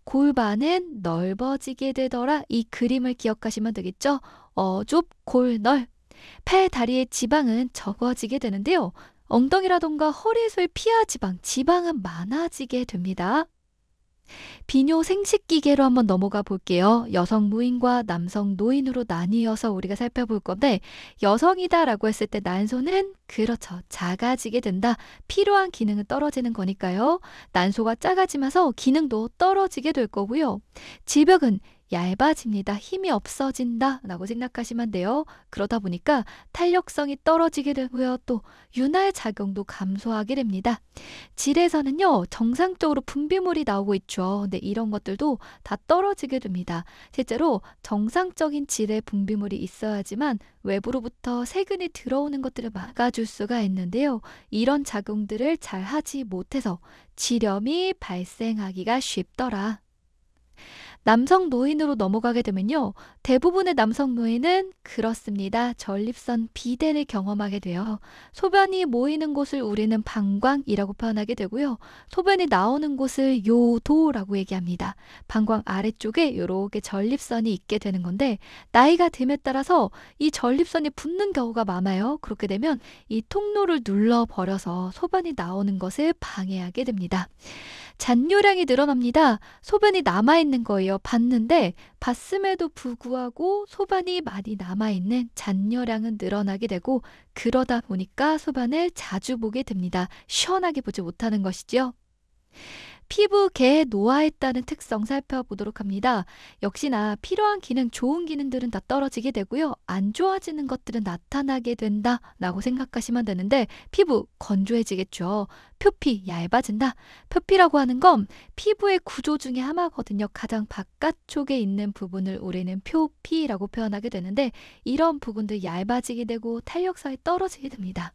골반은 넓어지게 되더라. 이 그림을 기억하시면 되겠죠. 좁, 골, 넓. 팔, 다리의 지방은 적어지게 되는데요. 엉덩이라던가 허리에서의 피하 지방, 지방은 많아지게 됩니다. 비뇨 생식기계로 한번 넘어가 볼게요. 여성 무인과 남성 노인으로 나뉘어서 우리가 살펴볼 건데 여성이다라고 했을 때 난소는 그렇죠. 작아지게 된다. 필요한 기능은 떨어지는 거니까요. 난소가 작아지면서 기능도 떨어지게 될 거고요. 질벽은 얇아집니다. 힘이 없어진다 라고 생각하시면 돼요. 그러다 보니까 탄력성이 떨어지게 되고요. 또 윤활 작용도 감소하게 됩니다. 질에서는요. 정상적으로 분비물이 나오고 있죠. 근데 이런 것들도 다 떨어지게 됩니다. 실제로 정상적인 질의 분비물이 있어야지만 외부로부터 세균이 들어오는 것들을 막아줄 수가 있는데요. 이런 작용들을 잘 하지 못해서 질염이 발생하기가 쉽더라. 남성 노인으로 넘어가게 되면요. 대부분의 남성 노인은 그렇습니다. 전립선 비대를 경험하게 돼요. 소변이 모이는 곳을 우리는 방광이라고 표현하게 되고요. 소변이 나오는 곳을 요도라고 얘기합니다. 방광 아래쪽에 이렇게 전립선이 있게 되는 건데 나이가 듦에 따라서 이 전립선이 붓는 경우가 많아요. 그렇게 되면 이 통로를 눌러버려서 소변이 나오는 것을 방해하게 됩니다. 잔뇨량이 늘어납니다. 소변이 남아있는 거예요. 봤는데 봤음에도 불구하고 소변이 많이 남아있는 잔뇨량은 늘어나게 되고 그러다 보니까 소변을 자주 보게 됩니다. 시원하게 보지 못하는 것이죠. 피부계의 노화에 따른 특성 살펴보도록 합니다. 역시나 필요한 기능, 좋은 기능들은 다 떨어지게 되고요. 안 좋아지는 것들은 나타나게 된다라고 생각하시면 되는데 피부 건조해지겠죠. 표피 얇아진다. 표피라고 하는 건 피부의 구조 중에 하나거든요. 가장 바깥쪽에 있는 부분을 우리는 표피라고 표현하게 되는데 이런 부분들 얇아지게 되고 탄력성이 떨어지게 됩니다.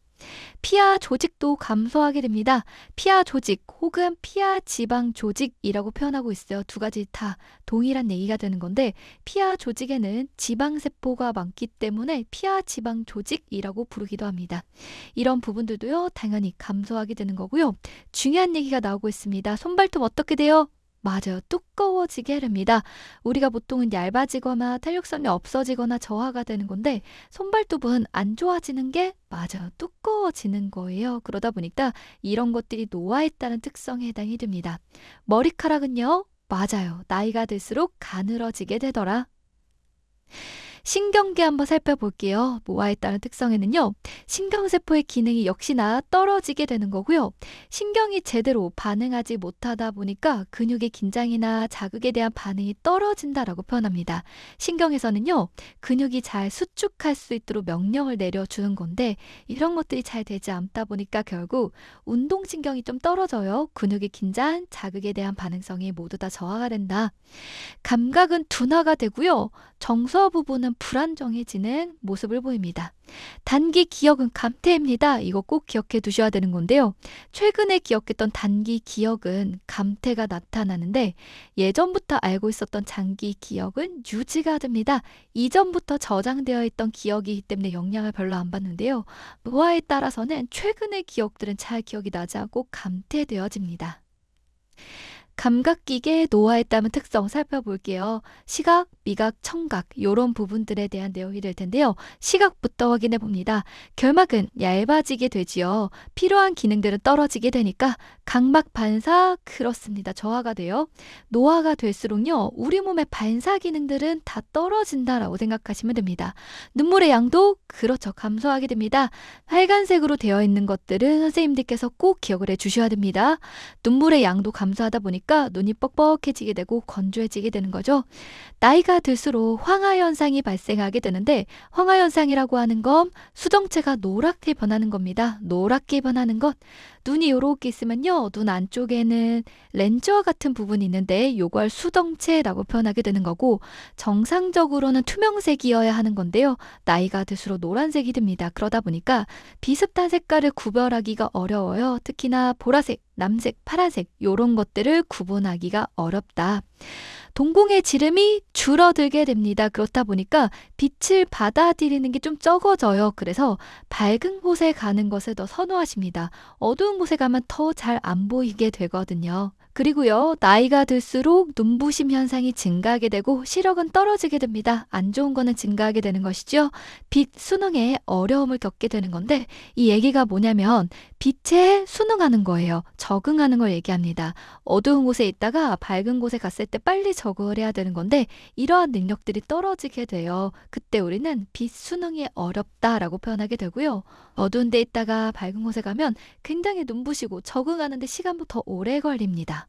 피하 조직도 감소하게 됩니다. 피하 조직 혹은 피하 지방 조직이라고 표현하고 있어요. 두 가지 다 동일한 얘기가 되는 건데 피하 조직에는 지방세포가 많기 때문에 피하 지방 조직이라고 부르기도 합니다. 이런 부분들도요, 당연히 감소하게 되는 거고요. 중요한 얘기가 나오고 있습니다. 손발톱 어떻게 돼요? 맞아요. 두꺼워지게 됩니다. 우리가 보통은 얇아지거나 탄력성이 없어지거나 저하가 되는 건데 손발톱은 안 좋아지는 게 맞아요. 두꺼워지는 거예요. 그러다 보니까 이런 것들이 노화에 따른 특성에 해당이 됩니다. 머리카락은요? 맞아요. 나이가 들수록 가늘어지게 되더라. 신경계 한번 살펴볼게요. 노화에 따른 특성에는요. 신경세포의 기능이 역시나 떨어지게 되는 거고요. 신경이 제대로 반응하지 못하다 보니까 근육의 긴장이나 자극에 대한 반응이 떨어진다라고 표현합니다. 신경에서는요. 근육이 잘 수축할 수 있도록 명령을 내려주는 건데 이런 것들이 잘 되지 않다 보니까 결국 운동신경이 좀 떨어져요. 근육의 긴장, 자극에 대한 반응성이 모두 다 저하가 된다. 감각은 둔화가 되고요. 정서 부분은 불안정해지는 모습을 보입니다. 단기 기억은 감퇴입니다. 이거 꼭 기억해 두셔야 되는 건데요. 최근에 기억했던 단기 기억은 감퇴가 나타나는데 예전부터 알고 있었던 장기 기억은 유지가 됩니다. 이전부터 저장되어 있던 기억이기 때문에 영향을 별로 안 받는데요. 노화에 따라서는 최근의 기억들은 잘 기억이 나지 않고 감퇴되어집니다. 감각기계의 노화에 따른 특성 살펴볼게요. 시각, 미각, 청각 이런 부분들에 대한 내용이 될 텐데요. 시각부터 확인해 봅니다. 결막은 얇아지게 되지요. 필요한 기능들은 떨어지게 되니까 각막 반사 그렇습니다. 저하가 돼요. 노화가 될수록요. 우리 몸의 반사 기능들은 다 떨어진다라고 생각하시면 됩니다. 눈물의 양도 그렇죠. 감소하게 됩니다. 빨간색으로 되어 있는 것들은 선생님들께서 꼭 기억을 해 주셔야 됩니다. 눈물의 양도 감소하다 보니까 눈이 뻑뻑해지게 되고 건조해지게 되는 거죠. 나이가 들수록 황화현상이 발생하게 되는데 황화현상이라고 하는 건 수정체가 노랗게 변하는 겁니다. 노랗게 변하는 것. 눈이 이렇게 있으면요. 눈 안쪽에는 렌즈와 같은 부분이 있는데 이걸 수정체라고 표현하게 되는 거고 정상적으로는 투명색이어야 하는 건데요. 나이가 들수록 노란색이 됩니다. 그러다 보니까 비슷한 색깔을 구별하기가 어려워요. 특히나 보라색, 남색, 파란색 이런 것들을 구분하기가 어렵다. 동공의 지름이 줄어들게 됩니다. 그렇다 보니까 빛을 받아들이는 게 좀 적어져요. 그래서 밝은 곳에 가는 것을 더 선호하십니다. 어두운 곳에 가면 더 잘 안 보이게 되거든요. 그리고요, 나이가 들수록 눈부심 현상이 증가하게 되고 시력은 떨어지게 됩니다. 안 좋은 거는 증가하게 되는 것이죠. 빛 수능에 어려움을 겪게 되는 건데 이 얘기가 뭐냐면 빛에 순응하는 거예요. 적응하는 걸 얘기합니다. 어두운 곳에 있다가 밝은 곳에 갔을 때 빨리 적응을 해야 되는 건데 이러한 능력들이 떨어지게 돼요. 그때 우리는 빛 수능이 어렵다라고 표현하게 되고요. 어두운 데 있다가 밝은 곳에 가면 굉장히 눈부시고 적응하는데 시간도 더 오래 걸립니다.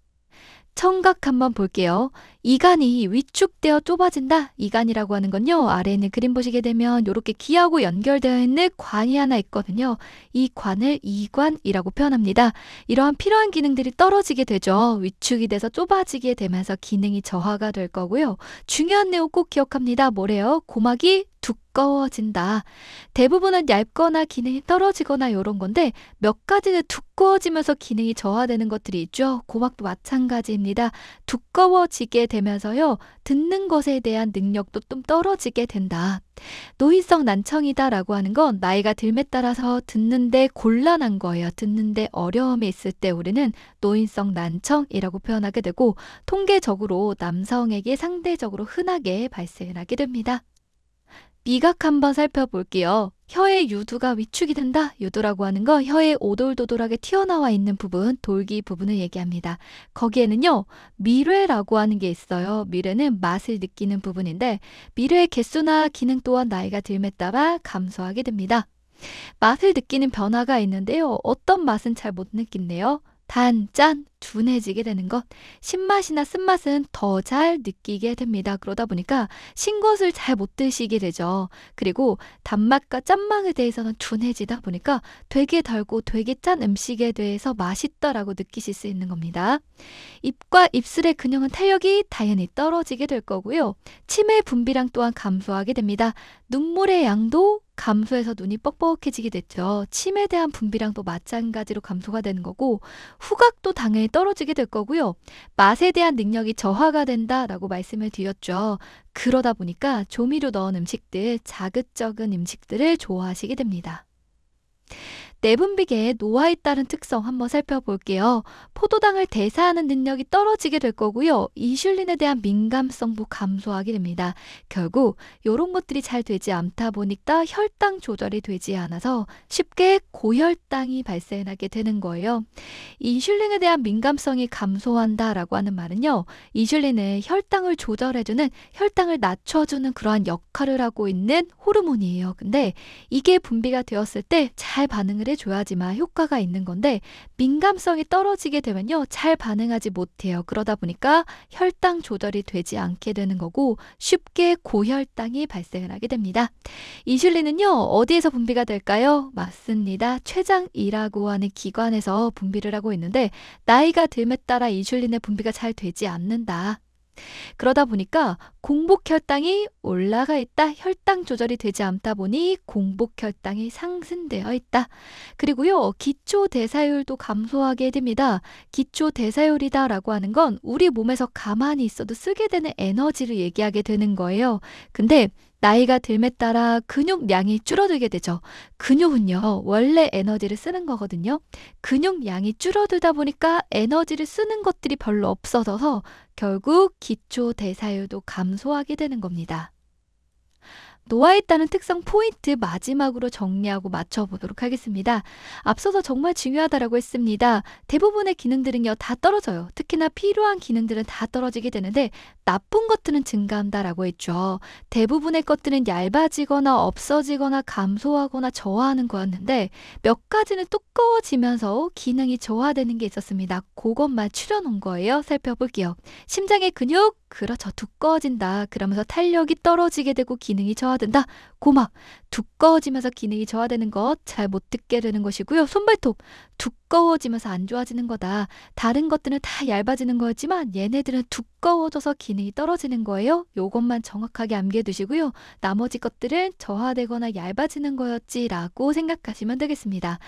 청각 한번 볼게요. 이간이 위축되어 좁아진다. 이간이라고 하는 건요. 아래에 있는 그림 보시게 되면 이렇게 귀하고 연결되어 있는 관이 하나 있거든요. 이 관을 이관이라고 표현합니다. 이러한 필요한 기능들이 떨어지게 되죠. 위축이 돼서 좁아지게 되면서 기능이 저하가 될 거고요. 중요한 내용 꼭 기억합니다. 뭐래요? 고막이 두꺼워진다. 대부분은 얇거나 기능이 떨어지거나 이런 건데 몇 가지는 두꺼워지면서 기능이 저하되는 것들이 있죠. 고막도 마찬가지입니다. 두꺼워지게 되면서요. 듣는 것에 대한 능력도 좀 떨어지게 된다. 노인성 난청이다라고 하는 건 나이가 들에 따라서 듣는데 곤란한 거예요. 듣는데 어려움이 있을 때 우리는 노인성 난청이라고 표현하게 되고 통계적으로 남성에게 상대적으로 흔하게 발생하게 됩니다. 미각 한번 살펴볼게요. 혀의 유두가 위축이 된다. 유두라고 하는 거 혀의 오돌도돌하게 튀어나와 있는 부분, 돌기 부분을 얘기합니다. 거기에는요. 미뢰라고 하는 게 있어요. 미뢰는 맛을 느끼는 부분인데 미뢰의 개수나 기능 또한 나이가 들에 따라 감소하게 됩니다. 맛을 느끼는 변화가 있는데요. 어떤 맛은 잘 못 느낀대요. 단, 짠, 둔해지게 되는 것. 신맛이나 쓴맛은 더 잘 느끼게 됩니다. 그러다 보니까 신것을 잘 못 드시게 되죠. 그리고 단맛과 짠맛에 대해서는 둔해지다 보니까 되게 달고 되게 짠 음식에 대해서 맛있다라고 느끼실 수 있는 겁니다. 입과 입술의 근육은 탄력이 당연히 떨어지게 될 거고요. 치매 분비량 또한 감소하게 됩니다. 눈물의 양도 감소해서 눈이 뻑뻑해지게 됐죠. 침에 대한 분비량도 마찬가지로 감소가 되는 거고 후각도 당연히 떨어지게 될 거고요. 맛에 대한 능력이 저하가 된다라고 말씀을 드렸죠. 그러다 보니까 조미료 넣은 음식들, 자극적인 음식들을 좋아하시게 됩니다. 내분비계의 노화에 따른 특성 한번 살펴볼게요. 포도당을 대사하는 능력이 떨어지게 될 거고요. 인슐린에 대한 민감성도 감소하게 됩니다. 결국 이런 것들이 잘 되지 않다 보니까 혈당 조절이 되지 않아서 쉽게 고혈당이 발생하게 되는 거예요. 인슐린에 대한 민감성이 감소한다라고 하는 말은요. 인슐린은 혈당을 조절해주는, 혈당을 낮춰주는 그러한 역할을 하고 있는 호르몬이에요. 근데 이게 분비가 되었을 때 잘 반응을 해줘야지만 효과가 있는 건데 민감성이 떨어지게 되면요. 잘 반응하지 못해요. 그러다 보니까 혈당 조절이 되지 않게 되는 거고 쉽게 고혈당이 발생을 하게 됩니다. 인슐린은요. 어디에서 분비가 될까요? 맞습니다. 췌장이라고 하는 기관에서 분비를 하고 있는데 나이가 듦에 따라 인슐린의 분비가 잘 되지 않는다. 그러다 보니까 공복혈당이 올라가 있다. 혈당 조절이 되지 않다 보니 공복혈당이 상승되어 있다. 그리고요. 기초대사율도 감소하게 됩니다. 기초대사율이다라고 하는 건 우리 몸에서 가만히 있어도 쓰게 되는 에너지를 얘기하게 되는 거예요. 근데 나이가 듦에 따라 근육량이 줄어들게 되죠. 근육은요. 원래 에너지를 쓰는 거거든요. 근육량이 줄어들다 보니까 에너지를 쓰는 것들이 별로 없어져서 결국 기초대사율도 감소하게 되는 겁니다. 노화에 따른 특성 포인트 마지막으로 정리하고 맞춰보도록 하겠습니다. 앞서서 정말 중요하다고 했습니다. 대부분의 기능들은요 다 떨어져요. 특히나 필요한 기능들은 다 떨어지게 되는데 나쁜 것들은 증가한다라고 했죠. 대부분의 것들은 얇아지거나 없어지거나 감소하거나 저하하는 거였는데 몇 가지는 두꺼워지면서 기능이 저하되는 게 있었습니다. 그것만 추려놓은 거예요. 살펴볼게요. 심장의 근육, 그렇죠. 두꺼워진다. 그러면서 탄력이 떨어지게 되고 기능이 저하된다. 고막, 두꺼워지면서 기능이 저하되는 것 잘 못 듣게 되는 것이고요. 손발톱, 두꺼워지면서 안 좋아지는 거다. 다른 것들은 다 얇아지는 거였지만 얘네들은 두꺼워져서 기능이 떨어지는 거예요. 요것만 정확하게 암기해두시고요. 나머지 것들은 저하되거나 얇아지는 거였지라고 생각하시면 되겠습니다.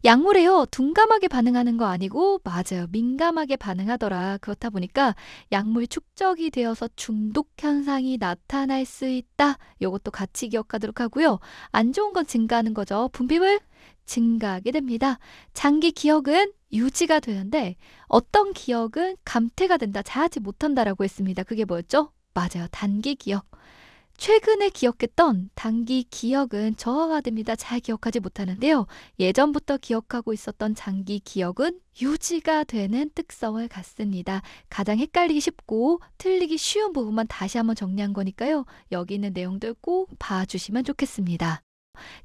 약물에요. 둔감하게 반응하는 거 아니고 맞아요. 민감하게 반응하더라. 그렇다 보니까 약물 축적이 되어서 중독 현상이 나타날 수 있다. 요것도 같이 기억하도록 하고요. 안 좋은 건 증가하는 거죠. 분비물 증가하게 됩니다. 장기 기억은 유지가 되는데 어떤 기억은 감퇴가 된다. 잘하지 못한다라고 했습니다. 그게 뭐였죠? 맞아요. 단기 기억. 최근에 기억했던 단기 기억은 저하가 됩니다. 잘 기억하지 못하는데요. 예전부터 기억하고 있었던 장기 기억은 유지가 되는 특성을 갖습니다. 가장 헷갈리기 쉽고 틀리기 쉬운 부분만 다시 한번 정리한 거니까요. 여기 있는 내용들 꼭 봐주시면 좋겠습니다.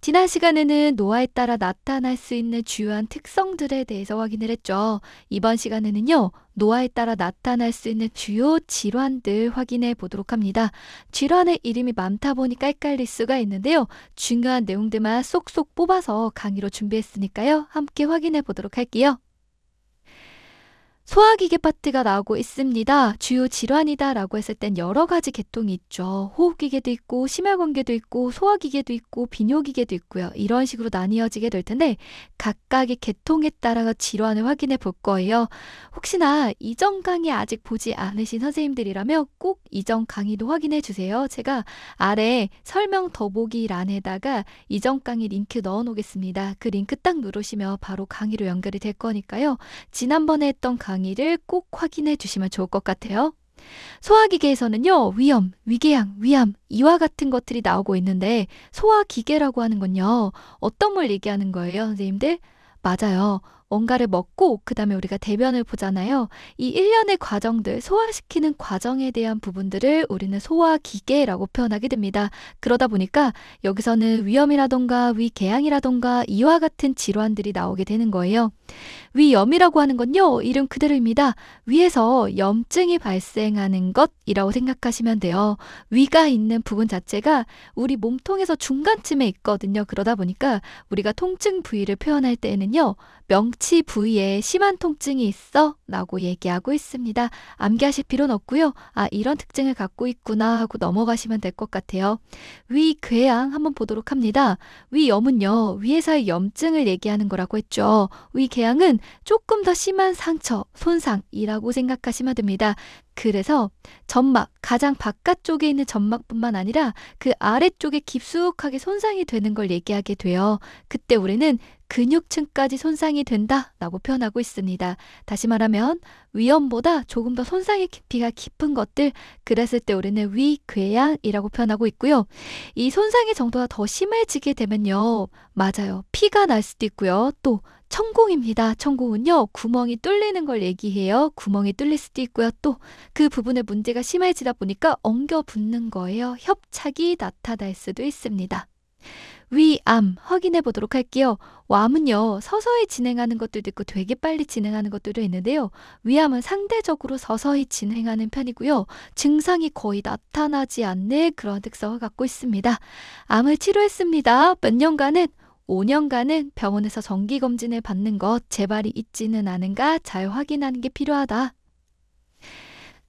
지난 시간에는 노화에 따라 나타날 수 있는 주요한 특성들에 대해서 확인을 했죠. 이번 시간에는요. 노화에 따라 나타날 수 있는 주요 질환들 확인해 보도록 합니다. 질환의 이름이 많다 보니까 헷갈릴 수가 있는데요. 중요한 내용들만 쏙쏙 뽑아서 강의로 준비했으니까요. 함께 확인해 보도록 할게요. 소화기계 파트가 나오고 있습니다. 주요 질환이다 라고 했을 땐 여러 가지 계통이 있죠. 호흡기계도 있고 심혈관계도 있고 소화기계도 있고 비뇨기계도 있고요. 이런 식으로 나뉘어지게 될 텐데 각각의 계통에 따라 질환을 확인해 볼 거예요. 혹시나 이전 강의 아직 보지 않으신 선생님들이라면 꼭 이전 강의도 확인해 주세요. 제가 아래 설명 더보기란에다가 이전 강의 링크 넣어 놓겠습니다. 그 링크 딱 누르시면 바로 강의로 연결이 될 거니까요. 지난번에 했던 강의를 꼭 확인해 주시면 좋을 것 같아요. 소화기계에서는요. 위염, 위궤양, 위암 이와 같은 것들이 나오고 있는데 소화기계라고 하는 건요. 어떤 걸 얘기하는 거예요, 선생님들? 맞아요. 뭔가를 먹고 그 다음에 우리가 대변을 보잖아요. 이 일련의 과정들, 소화시키는 과정에 대한 부분들을 우리는 소화기계라고 표현하게 됩니다. 그러다 보니까 여기서는 위염이라던가 위궤양이라던가 이와 같은 질환들이 나오게 되는 거예요. 위염이라고 하는 건요. 이름 그대로입니다. 위에서 염증이 발생하는 것이라고 생각하시면 돼요. 위가 있는 부분 자체가 우리 몸통에서 중간쯤에 있거든요. 그러다 보니까 우리가 통증 부위를 표현할 때에는요. 명칭 척추 부위에 심한 통증이 있어? 라고 얘기하고 있습니다. 암기하실 필요는 없고요. 아, 이런 특징을 갖고 있구나 하고 넘어가시면 될 것 같아요. 위궤양 한번 보도록 합니다. 위염은요, 위에서의 염증을 얘기하는 거라고 했죠. 위궤양은 조금 더 심한 상처, 손상이라고 생각하시면 됩니다. 그래서 점막, 가장 바깥쪽에 있는 점막뿐만 아니라 그 아래쪽에 깊숙하게 손상이 되는 걸 얘기하게 돼요. 그때 우리는 근육층까지 손상이 된다라고 표현하고 있습니다. 다시 말하면 위염보다 조금 더 손상의 깊이가 깊은 것들, 그랬을 때 우리는 위궤양이라고 표현하고 있고요. 이 손상의 정도가 더 심해지게 되면요. 맞아요. 피가 날 수도 있고요. 또 천공입니다. 천공은요, 구멍이 뚫리는 걸 얘기해요. 구멍이 뚫릴 수도 있고요. 또 그 부분에 문제가 심해지다 보니까 엉겨 붙는 거예요. 협착이 나타날 수도 있습니다. 위암 확인해 보도록 할게요. 암은요, 서서히 진행하는 것들도 있고 되게 빨리 진행하는 것들도 있는데요. 위암은 상대적으로 서서히 진행하는 편이고요. 증상이 거의 나타나지 않는 그런 특성을 갖고 있습니다. 암을 치료했습니다. 몇 년간은 5년간은 병원에서 정기검진을 받는 것, 재발이 있지는 않은가 잘 확인하는 게 필요하다.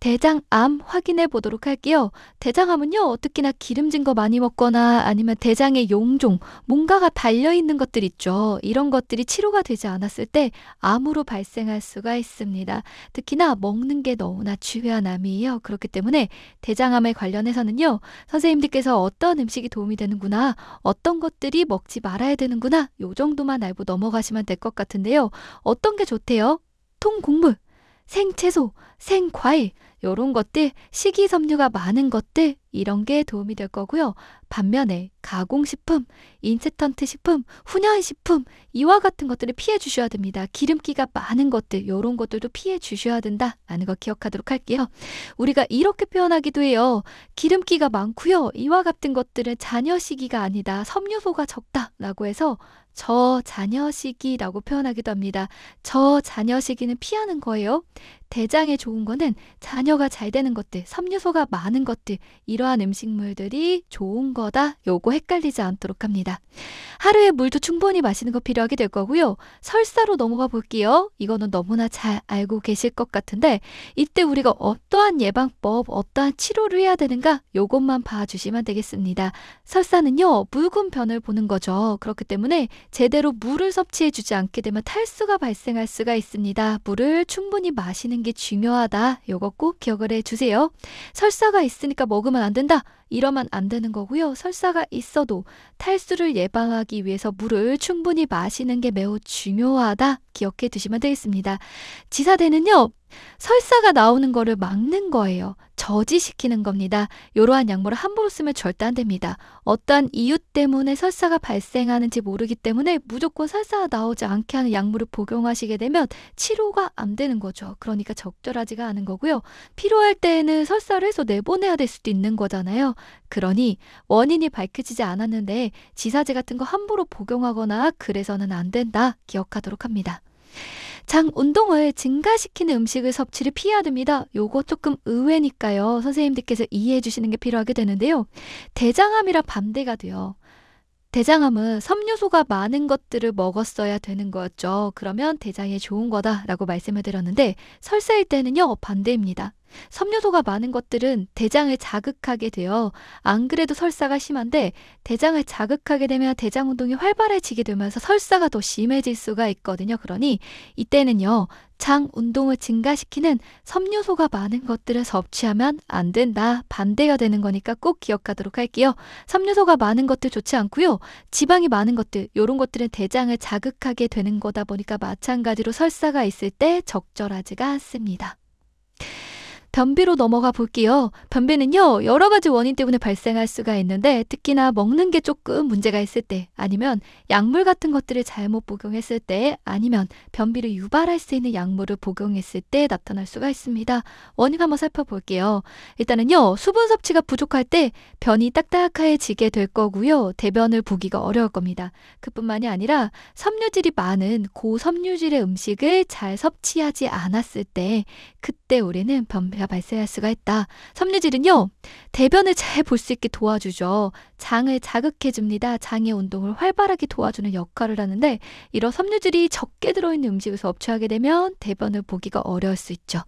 대장암 확인해 보도록 할게요. 대장암은요, 특히나 기름진 거 많이 먹거나 아니면 대장에 용종, 뭔가가 달려있는 것들 있죠. 이런 것들이 치료가 되지 않았을 때 암으로 발생할 수가 있습니다. 특히나 먹는 게 너무나 중요한 암이에요. 그렇기 때문에 대장암에 관련해서는요, 선생님들께서 어떤 음식이 도움이 되는구나, 어떤 것들이 먹지 말아야 되는구나, 요 정도만 알고 넘어가시면 될 것 같은데요. 어떤 게 좋대요? 통곡물, 생채소, 생과일, 요런 것들, 식이섬유가 많은 것들, 이런 게 도움이 될 거고요. 반면에 가공식품, 인스턴트 식품, 훈연식품, 이와 같은 것들을 피해 주셔야 됩니다. 기름기가 많은 것들, 요런 것들도 피해 주셔야 된다라는 거 기억하도록 할게요. 우리가 이렇게 표현하기도 해요. 기름기가 많고요. 이와 같은 것들은 잔여시기가 아니다. 섬유소가 적다라고 해서 저잔여시기라고 표현하기도 합니다. 저잔여시기는 피하는 거예요. 대장에 좋은 거는 잔여가 잘 되는 것들, 섬유소가 많은 것들, 이러한 음식물들이 좋은 거다. 요거 헷갈리지 않도록 합니다. 하루에 물도 충분히 마시는 거 필요하게 될 거고요. 설사로 넘어가 볼게요. 이거는 너무나 잘 알고 계실 것 같은데, 이때 우리가 어떠한 예방법, 어떠한 치료를 해야 되는가, 요것만 봐주시면 되겠습니다. 설사는요, 묽은 변을 보는 거죠. 그렇기 때문에 제대로 물을 섭취해주지 않게 되면 탈수가 발생할 수가 있습니다. 물을 충분히 마시는 게 중요하다. 요거 꼭 기억을 해주세요. 설사가 있으니까 먹으면 안 된다. 이러면 안 되는 거고요. 설사가 있어도 탈수를 예방하기 위해서 물을 충분히 마시는 게 매우 중요하다. 기억해 두시면 되겠습니다. 지사대는요, 설사가 나오는 거를 막는 거예요. 저지시키는 겁니다. 이러한 약물을 함부로 쓰면 절대 안 됩니다. 어떠한 이유 때문에 설사가 발생하는지 모르기 때문에 무조건 설사가 나오지 않게 하는 약물을 복용하시게 되면 치료가 안 되는 거죠. 그러니까 적절하지가 않은 거고요. 필요할 때에는 설사를 해서 내보내야 될 수도 있는 거잖아요. 그러니 원인이 밝혀지지 않았는데 지사제 같은 거 함부로 복용하거나 그래서는 안 된다. 기억하도록 합니다. 장 운동을 증가시키는 음식을 섭취를 피해야 됩니다. 요거 조금 의외니까요. 선생님들께서 이해해 주시는 게 필요하게 되는데요. 대장암이랑 반대가 돼요. 대장암은 섬유소가 많은 것들을 먹었어야 되는 거였죠. 그러면 대장에 좋은 거다라고 말씀을 드렸는데, 설사일 때는요, 반대입니다. 섬유소가 많은 것들은 대장을 자극하게 돼요. 안 그래도 설사가 심한데 대장을 자극하게 되면 대장 운동이 활발해지게 되면서 설사가 더 심해질 수가 있거든요. 그러니 이때는요, 장 운동을 증가시키는 섬유소가 많은 것들을 섭취하면 안 된다. 반대가 되는 거니까 꼭 기억하도록 할게요. 섬유소가 많은 것들 좋지 않고요. 지방이 많은 것들, 이런 것들은 대장을 자극하게 되는 거다 보니까 마찬가지로 설사가 있을 때 적절하지가 않습니다. 변비로 넘어가 볼게요. 변비는요, 여러 가지 원인 때문에 발생할 수가 있는데, 특히나 먹는 게 조금 문제가 있을 때, 아니면 약물 같은 것들을 잘못 복용했을 때, 아니면 변비를 유발할 수 있는 약물을 복용했을 때 나타날 수가 있습니다. 원인 한번 살펴볼게요. 일단은요, 수분 섭취가 부족할 때 변이 딱딱해지게 될 거고요. 대변을 보기가 어려울 겁니다. 그뿐만이 아니라 섬유질이 많은 고섬유질의 음식을 잘 섭취하지 않았을 때, 그때 우리는 변비 변비가 발생할 수가 있다. 섬유질은요, 대변을 잘 볼 수 있게 도와주죠. 장을 자극해줍니다. 장의 운동을 활발하게 도와주는 역할을 하는데 이런 섬유질이 적게 들어있는 음식을 섭취하게 되면 대변을 보기가 어려울 수 있죠.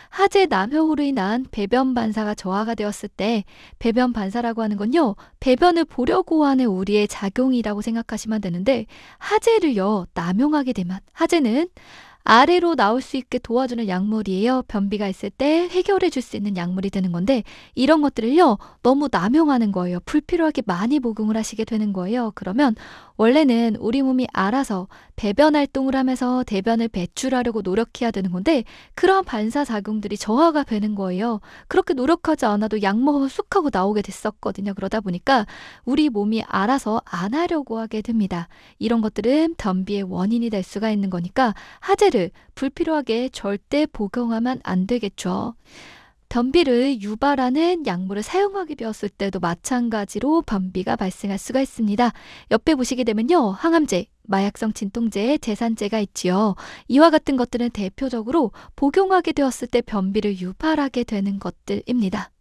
하재 남효로 인한 배변 반사가 저하가 되었을 때 배변 반사라고 하는 건요, 배변을 보려고 하는 우리의 작용이라고 생각하시면 되는데 하재를요 남용하게 되면 하재는 아래로 나올 수 있게 도와주는 약물이에요. 변비가 있을 때 해결해 줄 수 있는 약물이 되는 건데 이런 것들을요 너무 남용하는 거예요. 불필요하게 많이 복용을 하시게 되는 거예요. 그러면 원래는 우리 몸이 알아서 배변 활동을 하면서 대변을 배출하려고 노력해야 되는 건데 그런 반사작용들이 저하가 되는 거예요. 그렇게 노력하지 않아도 약 먹으면 쑥 하고 나오게 됐었거든요. 그러다 보니까 우리 몸이 알아서 안 하려고 하게 됩니다. 이런 것들은 변비의 원인이 될 수가 있는 거니까 하재를 불필요하게 절대 복용하면 안 되겠죠. 변비를 유발하는 약물을 사용하게 되었을 때도 마찬가지로 변비가 발생할 수가 있습니다. 옆에 보시게 되면요, 항암제, 마약성 진통제, 제산제가 있지요. 이와 같은 것들은 대표적으로 복용하게 되었을 때 변비를 유발하게 되는 것들입니다.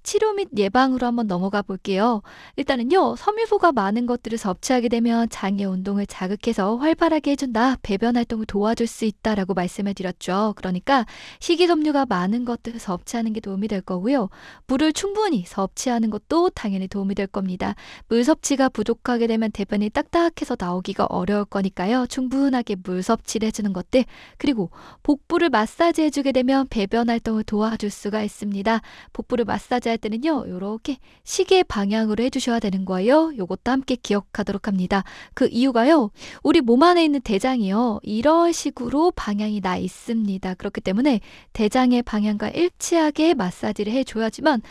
치료 및 예방으로 한번 넘어가 볼게요. 일단은요, 섬유소가 많은 것들을 섭취하게 되면 장의 운동을 자극해서 활발하게 해준다, 배변 활동을 도와줄 수 있다라고 말씀을 드렸죠. 그러니까 식이섬유가 많은 것들을 섭취하는 게 도움이 될 거고요. 물을 충분히 섭취하는 것도 당연히 도움이 될 겁니다. 물 섭취가 부족하게 되면 대변이 딱딱해서 나오기가 어려울 거니까요. 충분하게 물 섭취를 해주는 것들, 그리고 복부를 마사지 해주게 되면 배변 활동을 도와줄 수가 있습니다. 복부를 마사지 할 때는요, 이렇게 시계 방향으로 해주셔야 되는 거예요. 요것도 함께 기억하도록 합니다. 그 이유가요, 우리 몸 안에 있는 대장이요, 이런 식으로 방향이 나 있습니다. 그렇기 때문에 대장의 방향과 일치하게 마사지를 해줘야지만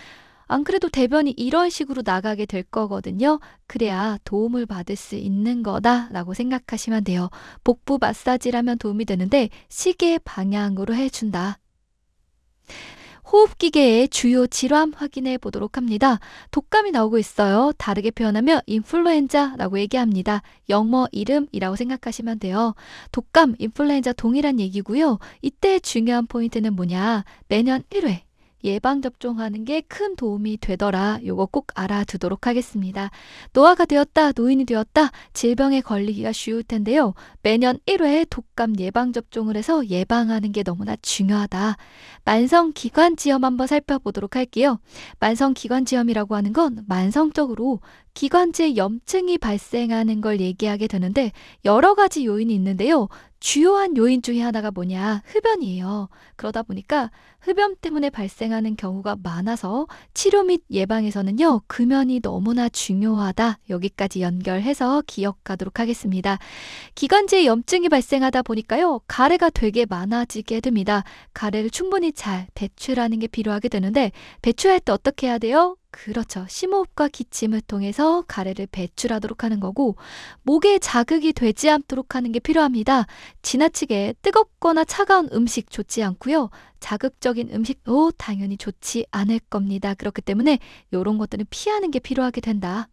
안 그래도 대변이 이런 식으로 나가게 될 거거든요. 그래야 도움을 받을 수 있는 거다라고 생각하시면 돼요. 복부 마사지라면 도움이 되는데 시계 방향으로 해준다. 호흡기계의 주요 질환 확인해 보도록 합니다. 독감이 나오고 있어요. 다르게 표현하면 인플루엔자라고 얘기합니다. 영어 이름이라고 생각하시면 돼요. 독감, 인플루엔자 동일한 얘기고요. 이때 중요한 포인트는 뭐냐? 매년 1회 예방접종하는 게 큰 도움이 되더라. 요거 꼭 알아두도록 하겠습니다. 노화가 되었다, 노인이 되었다, 질병에 걸리기가 쉬울 텐데요. 매년 1회 독감 예방접종을 해서 예방하는 게 너무나 중요하다. 만성기관지염 한번 살펴보도록 할게요. 만성기관지염이라고 하는 건 만성적으로 기관지에 염증이 발생하는 걸 얘기하게 되는데 여러 가지 요인이 있는데요. 주요한 요인 중에 하나가 뭐냐? 흡연이에요. 그러다 보니까 흡연 때문에 발생하는 경우가 많아서 치료 및 예방에서는요, 금연이 너무나 중요하다. 여기까지 연결해서 기억하도록 하겠습니다. 기관지에 염증이 발생하다 보니까요, 가래가 되게 많아지게 됩니다. 가래를 충분히 잘 배출하는 게 필요하게 되는데 배출할 때 어떻게 해야 돼요? 그렇죠. 심호흡과 기침을 통해서 가래를 배출하도록 하는 거고, 목에 자극이 되지 않도록 하는 게 필요합니다. 지나치게 뜨겁거나 차가운 음식 좋지 않고요. 자극적인 음식도 당연히 좋지 않을 겁니다. 그렇기 때문에 이런 것들은 피하는 게 필요하게 된다.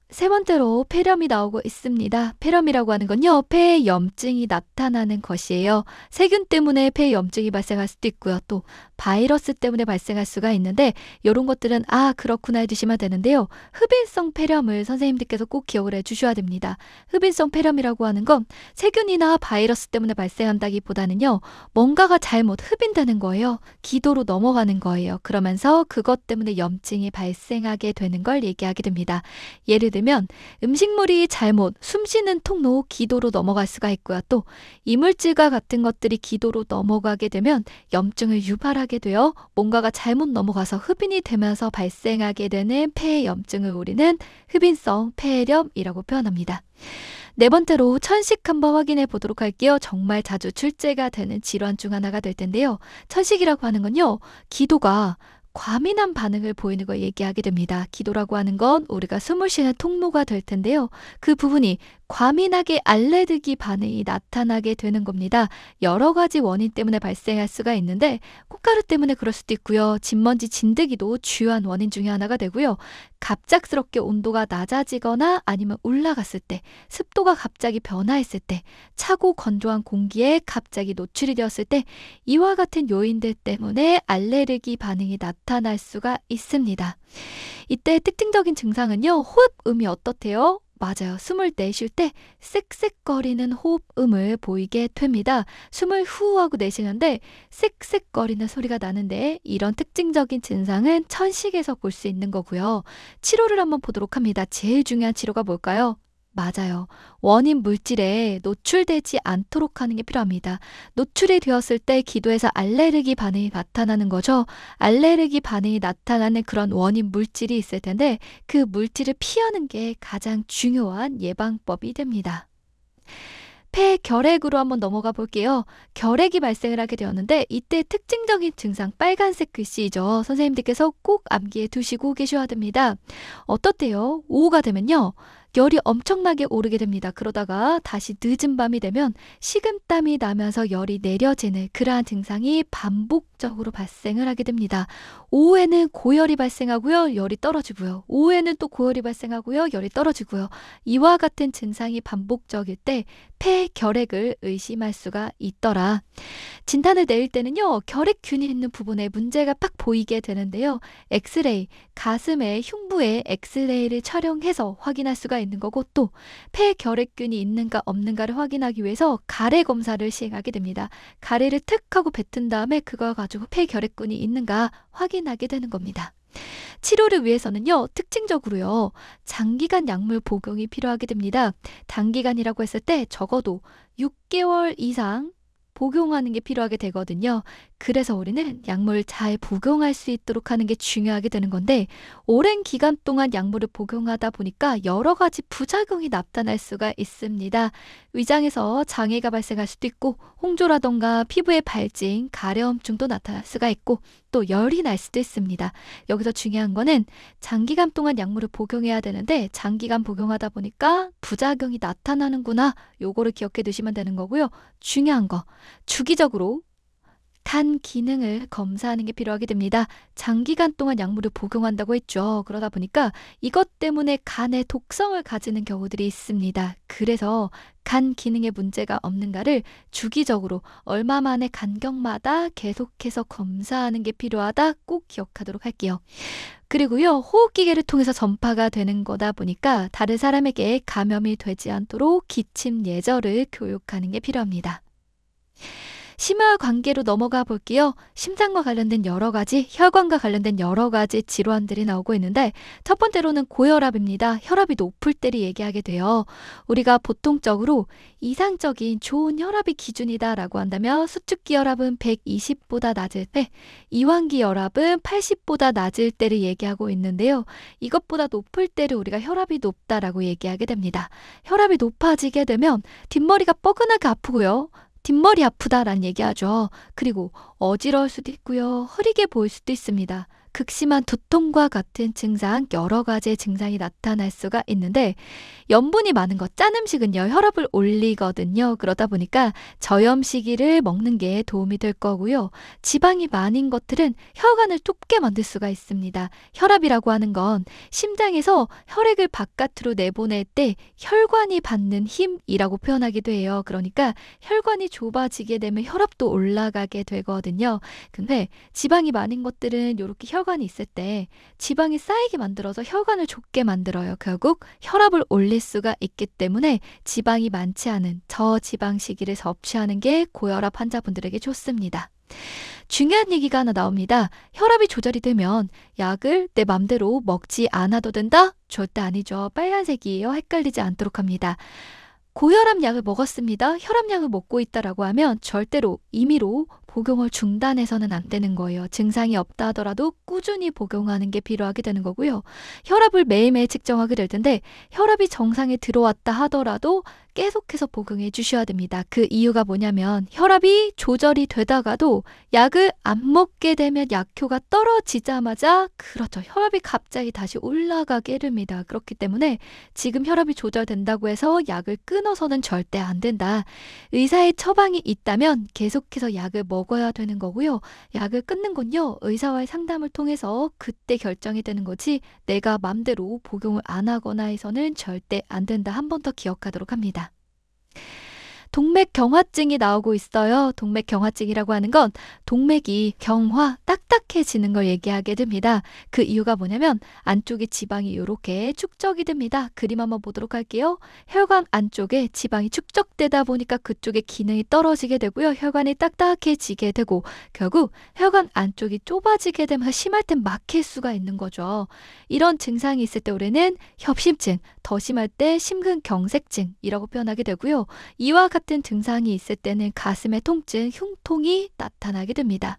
세 번째로 폐렴이 나오고 있습니다. 폐렴이라고 하는 건요, 폐에 염증이 나타나는 것이에요. 세균 때문에 폐에 염증이 발생할 수도 있고요. 또 바이러스 때문에 발생할 수가 있는데 이런 것들은 그렇구나 해주시면 되는데요. 흡인성 폐렴을 선생님들께서 꼭 기억을 해주셔야 됩니다. 흡인성 폐렴이라고 하는 건 세균이나 바이러스 때문에 발생한다기보다는요, 뭔가가 잘못 흡인되는 거예요. 기도로 넘어가는 거예요. 그러면서 그것 때문에 염증이 발생하게 되는 걸 얘기하게 됩니다. 예를 들면 음식물이 잘못 숨쉬는 통로, 기도로 넘어갈 수가 있고요. 또 이물질과 같은 것들이 기도로 넘어가게 되면 염증을 유발하게 되어 뭔가가 잘못 넘어가서 흡인이 되면서 발생하게 되는 폐의 염증을 우리는 흡인성 폐렴이라고 표현합니다. 네 번째로 천식 한번 확인해 보도록 할게요. 정말 자주 출제가 되는 질환 중 하나가 될 텐데요. 천식이라고 하는 건요, 기도가 과민한 반응을 보이는 걸 얘기하게 됩니다. 기도라고 하는 건 우리가 숨을 쉬는 통로가 될 텐데요. 그 부분이 과민하게 알레르기 반응이 나타나게 되는 겁니다. 여러 가지 원인 때문에 발생할 수가 있는데 꽃가루 때문에 그럴 수도 있고요. 진먼지, 진드기도 주요한 원인 중에 하나가 되고요. 갑작스럽게 온도가 낮아지거나 아니면 올라갔을 때, 습도가 갑자기 변화했을 때, 차고 건조한 공기에 갑자기 노출이 되었을 때 이와 같은 요인들 때문에 알레르기 반응이 나타날 수가 있습니다. 이때 특징적인 증상은요. 호흡음이 어떻대요? 맞아요. 숨을 내쉴 때 쌕쌕거리는 호흡음을 보이게 됩니다. 숨을 후 하고 내쉬는데 쌕쌕거리는 소리가 나는데 이런 특징적인 증상은 천식에서 볼 수 있는 거고요. 치료를 한번 보도록 합니다. 제일 중요한 치료가 뭘까요? 맞아요. 원인 물질에 노출되지 않도록 하는 게 필요합니다. 노출이 되었을 때 기도에서 알레르기 반응이 나타나는 거죠. 알레르기 반응이 나타나는 그런 원인 물질이 있을 텐데 그 물질을 피하는 게 가장 중요한 예방법이 됩니다. 폐결핵으로 한번 넘어가 볼게요. 결핵이 발생을 하게 되었는데 이때 특징적인 증상 빨간색 글씨죠. 선생님들께서 꼭 암기해 두시고 계셔야 됩니다. 어떻대요? 오후가 되면요. 열이 엄청나게 오르게 됩니다. 그러다가 다시 늦은 밤이 되면 식은땀이 나면서 열이 내려지는 그러한 증상이 반복적으로 발생을 하게 됩니다. 오후에는 고열이 발생하고요. 열이 떨어지고요. 오후에는 또 고열이 발생하고요. 열이 떨어지고요. 이와 같은 증상이 반복적일 때 폐결핵을 의심할 수가 있더라. 진단을 내릴 때는요. 결핵균이 있는 부분에 문제가 딱 보이게 되는데요. 엑스레이, 가슴에 흉부에 엑스레이를 촬영해서 확인할 수가 있는 거고 또 폐결핵균이 있는가 없는가를 확인하기 위해서 가래 검사를 시행하게 됩니다. 가래를 특 하고 뱉은 다음에 그걸 가지고 폐결핵균이 있는가 확인하게 되는 겁니다. 치료를 위해서는요. 특징적으로요. 장기간 약물 복용이 필요하게 됩니다. 단기간이라고 했을 때 적어도 6개월 이상 복용하는 게 필요하게 되거든요. 그래서 우리는 약물을 잘 복용할 수 있도록 하는 게 중요하게 되는 건데 오랜 기간 동안 약물을 복용하다 보니까 여러 가지 부작용이 나타날 수가 있습니다. 위장에서 장애가 발생할 수도 있고 홍조라던가 피부의 발진, 가려움증도 나타날 수가 있고 또 열이 날 수도 있습니다. 여기서 중요한 거는 장기간 동안 약물을 복용해야 되는데 장기간 복용하다 보니까 부작용이 나타나는구나. 요거를 기억해 두시면 되는 거고요. 중요한 거 주기적으로 간 기능을 검사하는 게 필요하게 됩니다. 장기간 동안 약물을 복용한다고 했죠. 그러다 보니까 이것 때문에 간에 독성을 가지는 경우들이 있습니다. 그래서 간 기능에 문제가 없는가를 주기적으로 얼마 만에 간격마다 계속해서 검사하는 게 필요하다 꼭 기억하도록 할게요. 그리고요. 호흡기계를 통해서 전파가 되는 거다 보니까 다른 사람에게 감염이 되지 않도록 기침 예절을 교육하는 게 필요합니다. 심화 관계로 넘어가 볼게요. 심장과 관련된 여러 가지, 혈관과 관련된 여러 가지 질환들이 나오고 있는데 첫 번째로는 고혈압입니다. 혈압이 높을 때를 얘기하게 돼요. 우리가 보통적으로 이상적인 좋은 혈압이 기준이다라고 한다면 수축기 혈압은 120보다 낮을 때, 이완기 혈압은 80보다 낮을 때를 얘기하고 있는데요. 이것보다 높을 때를 우리가 혈압이 높다라고 얘기하게 됩니다. 혈압이 높아지게 되면 뒷머리가 뻐근하게 아프고요. 뒷머리 아프다라는 얘기하죠. 그리고 어지러울 수도 있고요. 흐리게 보일 수도 있습니다. 극심한 두통과 같은 증상, 여러 가지의 증상이 나타날 수가 있는데 염분이 많은 것, 짠 음식은요. 혈압을 올리거든요. 그러다 보니까 저염식이를 먹는 게 도움이 될 거고요. 지방이 많은 것들은 혈관을 좁게 만들 수가 있습니다. 혈압이라고 하는 건 심장에서 혈액을 바깥으로 내보낼 때 혈관이 받는 힘이라고 표현하기도 해요. 그러니까 혈관이 좁아지게 되면 혈압도 올라가게 되거든요. 근데 지방이 많은 것들은 이렇게 혈관이 있을 때 지방이 쌓이게 만들어서 혈관을 좁게 만들어요. 결국 혈압을 올릴 수가 있기 때문에 지방이 많지 않은 저지방 식이를 섭취하는 게 고혈압 환자분들에게 좋습니다. 중요한 얘기가 하나 나옵니다. 혈압이 조절이 되면 약을 내 맘대로 먹지 않아도 된다? 절대 아니죠. 빨간색이에요. 헷갈리지 않도록 합니다. 고혈압 약을 먹었습니다. 혈압약을 먹고 있다라고 하면 절대로 임의로 복용을 중단해서는 안 되는 거예요. 증상이 없다 하더라도 꾸준히 복용하는 게 필요하게 되는 거고요. 혈압을 매일매일 측정하게 될 텐데 혈압이 정상에 들어왔다 하더라도 계속해서 복용해 주셔야 됩니다. 그 이유가 뭐냐면 혈압이 조절이 되다가도 약을 안 먹게 되면 약효가 떨어지자마자 그렇죠. 혈압이 갑자기 다시 올라가게 됩니다. 그렇기 때문에 지금 혈압이 조절된다고 해서 약을 끊어서는 절대 안 된다. 의사의 처방이 있다면 계속해서 약을 먹어야 되는 거고요. 약을 끊는 건요. 의사와의 상담을 통해서 그때 결정이 되는 거지 내가 맘대로 복용을 안 하거나 해서는 절대 안 된다. 한 번 더 기억하도록 합니다. 동맥경화증이 나오고 있어요. 동맥경화증이라고 하는 건 동맥이 경화, 딱딱해지는 걸 얘기하게 됩니다. 그 이유가 뭐냐면 안쪽에 지방이 이렇게 축적이 됩니다. 그림 한번 보도록 할게요. 혈관 안쪽에 지방이 축적되다 보니까 그쪽의 기능이 떨어지게 되고요. 혈관이 딱딱해지게 되고 결국 혈관 안쪽이 좁아지게 되면서 심할 땐 막힐 수가 있는 거죠. 이런 증상이 있을 때 우리는 협심증, 더 심할 때 심근경색증이라고 표현하게 되고요. 이와 같은 증상이 있을 때는 가슴의 통증, 흉통이 나타나게 됩니다.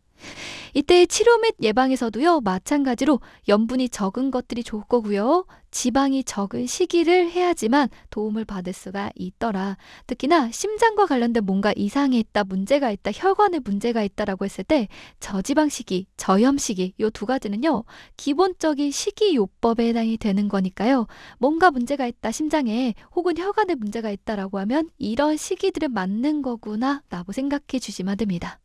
이때 치료 및 예방에서도요. 마찬가지로 염분이 적은 것들이 좋을 거고요. 지방이 적은 식이를 해야지만 도움을 받을 수가 있더라. 특히나 심장과 관련된 뭔가 이상이 있다, 문제가 있다, 혈관에 문제가 있다라고 했을 때 저지방식이, 저염식이 이 두 가지는요. 기본적인 식이요법에 해당이 되는 거니까요. 뭔가 문제가 있다, 심장에 혹은 혈관에 문제가 있다라고 하면 이런 식이들은 맞는 거구나 라고 생각해 주시면 됩니다.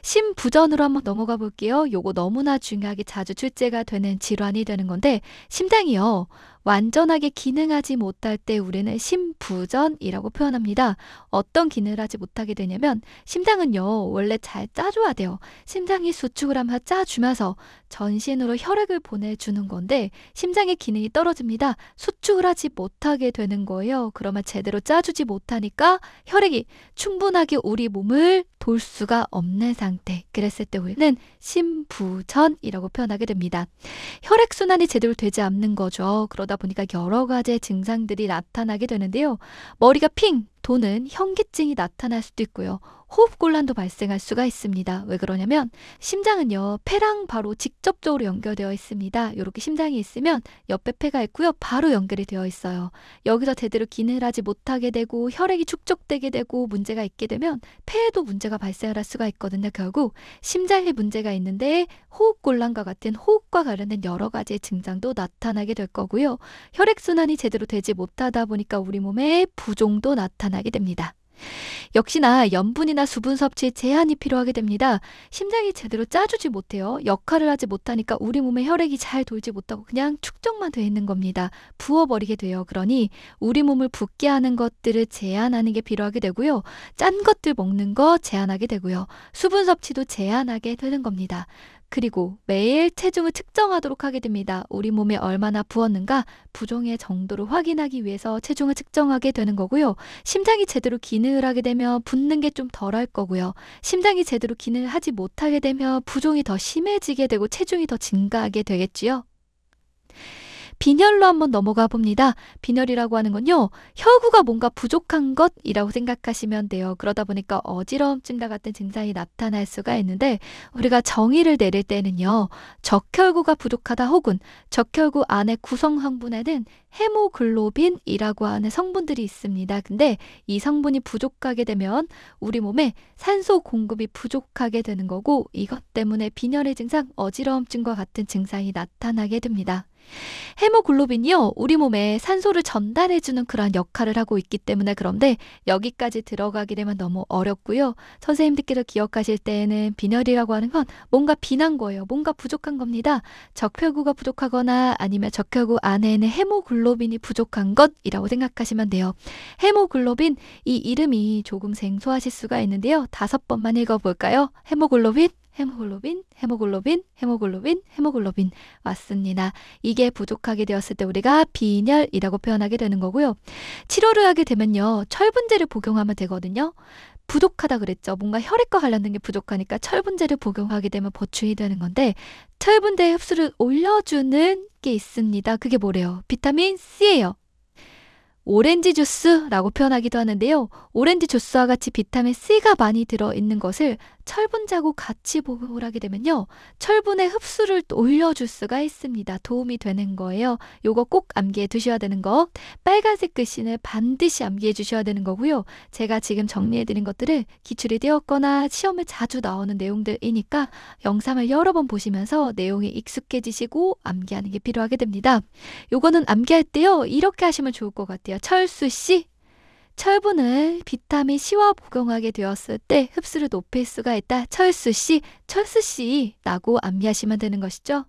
심부전으로 한번 넘어가 볼게요. 요거 너무나 중요하게 자주 출제가 되는 질환이 되는 건데 심장이요. 완전하게 기능하지 못할 때 우리는 심부전이라고 표현합니다. 어떤 기능을 하지 못하게 되냐면 심장은요. 원래 잘 짜줘야 돼요. 심장이 수축을 하면서 짜주면서 전신으로 혈액을 보내주는 건데 심장의 기능이 떨어집니다. 수축을 하지 못하게 되는 거예요. 그러면 제대로 짜주지 못하니까 혈액이 충분하게 우리 몸을 돌 수가 없는 상태. 그랬을 때 우리는 심부전이라고 표현하게 됩니다. 혈액순환이 제대로 되지 않는 거죠. 그러다 보니까 여러 가지 증상들이 나타나게 되는데요. 머리가 핑 도는 현기증이 나타날 수도 있고요. 호흡곤란도 발생할 수가 있습니다. 왜 그러냐면 심장은요. 폐랑 바로 직접적으로 연결되어 있습니다. 이렇게 심장이 있으면 옆에 폐가 있고요. 바로 연결이 되어 있어요. 여기서 제대로 기능을 하지 못하게 되고 혈액이 축적되게 되고 문제가 있게 되면 폐에도 문제가 발생할 수가 있거든요. 결국 심장에 문제가 있는데 호흡곤란과 같은 호흡과 관련된 여러 가지의 증상도 나타나게 될 거고요. 혈액순환이 제대로 되지 못하다 보니까 우리 몸에 부종도 나타나게 됩니다. 역시나 염분이나 수분 섭취에 제한이 필요하게 됩니다. 심장이 제대로 짜주지 못해요. 역할을 하지 못하니까 우리 몸에 혈액이 잘 돌지 못하고 그냥 축적만 돼 있는 겁니다. 부어버리게 돼요. 그러니 우리 몸을 붓게 하는 것들을 제한하는 게 필요하게 되고요. 짠 것들 먹는 거 제한하게 되고요. 수분 섭취도 제한하게 되는 겁니다. 그리고 매일 체중을 측정하도록 하게 됩니다. 우리 몸에 얼마나 부었는가 부종의 정도를 확인하기 위해서 체중을 측정하게 되는 거고요. 심장이 제대로 기능을 하게 되면 붓는 게 좀 덜할 거고요. 심장이 제대로 기능을 하지 못하게 되면 부종이 더 심해지게 되고 체중이 더 증가하게 되겠지요. 빈혈로 한번 넘어가 봅니다. 빈혈이라고 하는 건요. 혈구가 뭔가 부족한 것이라고 생각하시면 돼요. 그러다 보니까 어지러움증과 같은 증상이 나타날 수가 있는데 우리가 정의를 내릴 때는요. 적혈구가 부족하다 혹은 적혈구 안에 구성 성분에는 헤모글로빈이라고 하는 성분들이 있습니다. 근데 이 성분이 부족하게 되면 우리 몸에 산소 공급이 부족하게 되는 거고 이것 때문에 빈혈의 증상, 어지러움증과 같은 증상이 나타나게 됩니다. 헤모글로빈이요. 우리 몸에 산소를 전달해주는 그런 역할을 하고 있기 때문에 그런데 여기까지 들어가게 되면 너무 어렵고요. 선생님들께서 기억하실 때에는 빈혈이라고 하는 건 뭔가 빈한 거예요. 뭔가 부족한 겁니다. 적혈구가 부족하거나 아니면 적혈구 안에는 헤모글로빈이 부족한 것이라고 생각하시면 돼요. 헤모글로빈 이 이름이 조금 생소하실 수가 있는데요. 5번만 읽어볼까요? 헤모글로빈, 헤모글로빈, 헤모글로빈, 헤모글로빈, 헤모글로빈. 맞습니다. 이게 부족하게 되었을 때 우리가 빈혈이라고 표현하게 되는 거고요. 치료를 하게 되면요. 철분제를 복용하면 되거든요. 부족하다 그랬죠. 뭔가 혈액과 관련된 게 부족하니까 철분제를 복용하게 되면 보충이 되는 건데 철분제 흡수를 올려주는 게 있습니다. 그게 뭐래요? 비타민 C예요. 오렌지 주스라고 표현하기도 하는데요. 오렌지 주스와 같이 비타민 C가 많이 들어있는 것을 철분제하고 같이 복용을 하게 되면요. 철분의 흡수를 또 올려줄 수가 있습니다. 도움이 되는 거예요. 요거 꼭 암기해 두셔야 되는 거. 빨간색 글씨는 반드시 암기해 주셔야 되는 거고요. 제가 지금 정리해 드린 것들을 기출이 되었거나 시험에 자주 나오는 내용들이니까 영상을 여러 번 보시면서 내용이 익숙해지시고 암기하는 게 필요하게 됩니다. 요거는 암기할 때요. 이렇게 하시면 좋을 것 같아요. 철수씨, 철분을 비타민 C와 복용하게 되었을 때 흡수를 높일 수가 있다. 철수씨, 철수씨 라고 암기하시면 되는 것이죠.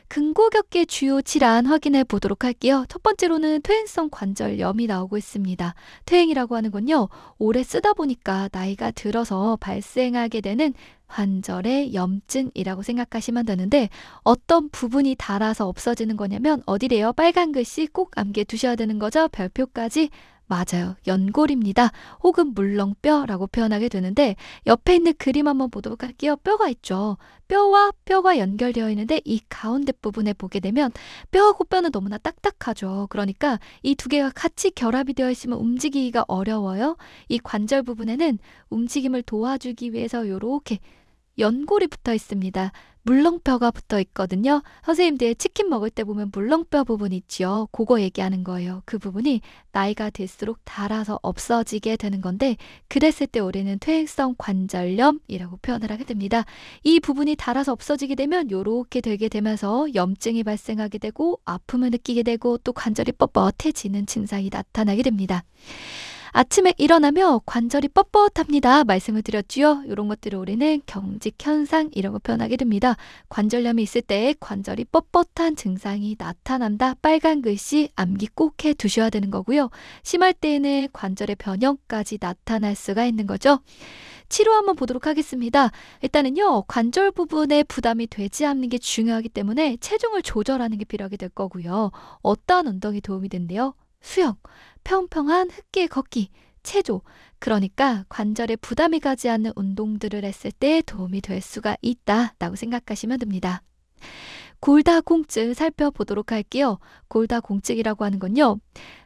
근고격계 주요 질환 확인해 보도록 할게요. 첫 번째로는 퇴행성 관절염이 나오고 있습니다. 퇴행이라고 하는 건요. 오래 쓰다 보니까 나이가 들어서 발생하게 되는 관절의 염증이라고 생각하시면 되는데 어떤 부분이 닳아서 없어지는 거냐면 어디래요? 빨간 글씨 꼭 암기해 두셔야 되는 거죠. 별표까지. 맞아요. 연골입니다. 혹은 물렁뼈라고 표현하게 되는데 옆에 있는 그림 한번 보도록 할게요. 뼈가 있죠. 뼈와 뼈가 연결되어 있는데 이 가운데 부분에 보게 되면 뼈하고 뼈는 너무나 딱딱하죠. 그러니까 이 두 개가 같이 결합이 되어 있으면 움직이기가 어려워요. 이 관절 부분에는 움직임을 도와주기 위해서 이렇게 연골이 붙어 있습니다. 물렁뼈가 붙어 있거든요. 선생님들 치킨 먹을 때 보면 물렁뼈 부분 있지요. 그거 얘기하는 거예요. 그 부분이 나이가 들수록 닳아서 없어지게 되는 건데 그랬을 때 우리는 퇴행성 관절염이라고 표현을 하게 됩니다. 이 부분이 닳아서 없어지게 되면 이렇게 되게 되면서 염증이 발생하게 되고 아픔을 느끼게 되고 또 관절이 뻣뻣해지는 증상이 나타나게 됩니다. 아침에 일어나며 관절이 뻣뻣합니다. 말씀을 드렸지요. 이런 것들을 우리는 경직현상이라고 표현하게 됩니다. 관절염이 있을 때 관절이 뻣뻣한 증상이 나타난다. 빨간 글씨 암기 꼭 해두셔야 되는 거고요. 심할 때에는 관절의 변형까지 나타날 수가 있는 거죠. 치료 한번 보도록 하겠습니다. 일단은요. 관절 부분에 부담이 되지 않는 게 중요하기 때문에 체중을 조절하는 게 필요하게 될 거고요. 어떠한 운동이 도움이 된대요? 수영, 평평한 흙길 걷기, 체조, 그러니까 관절에 부담이 가지 않는 운동들을 했을 때 도움이 될 수가 있다라고 생각하시면 됩니다. 골다공증 살펴보도록 할게요. 골다공증이라고 하는 건요.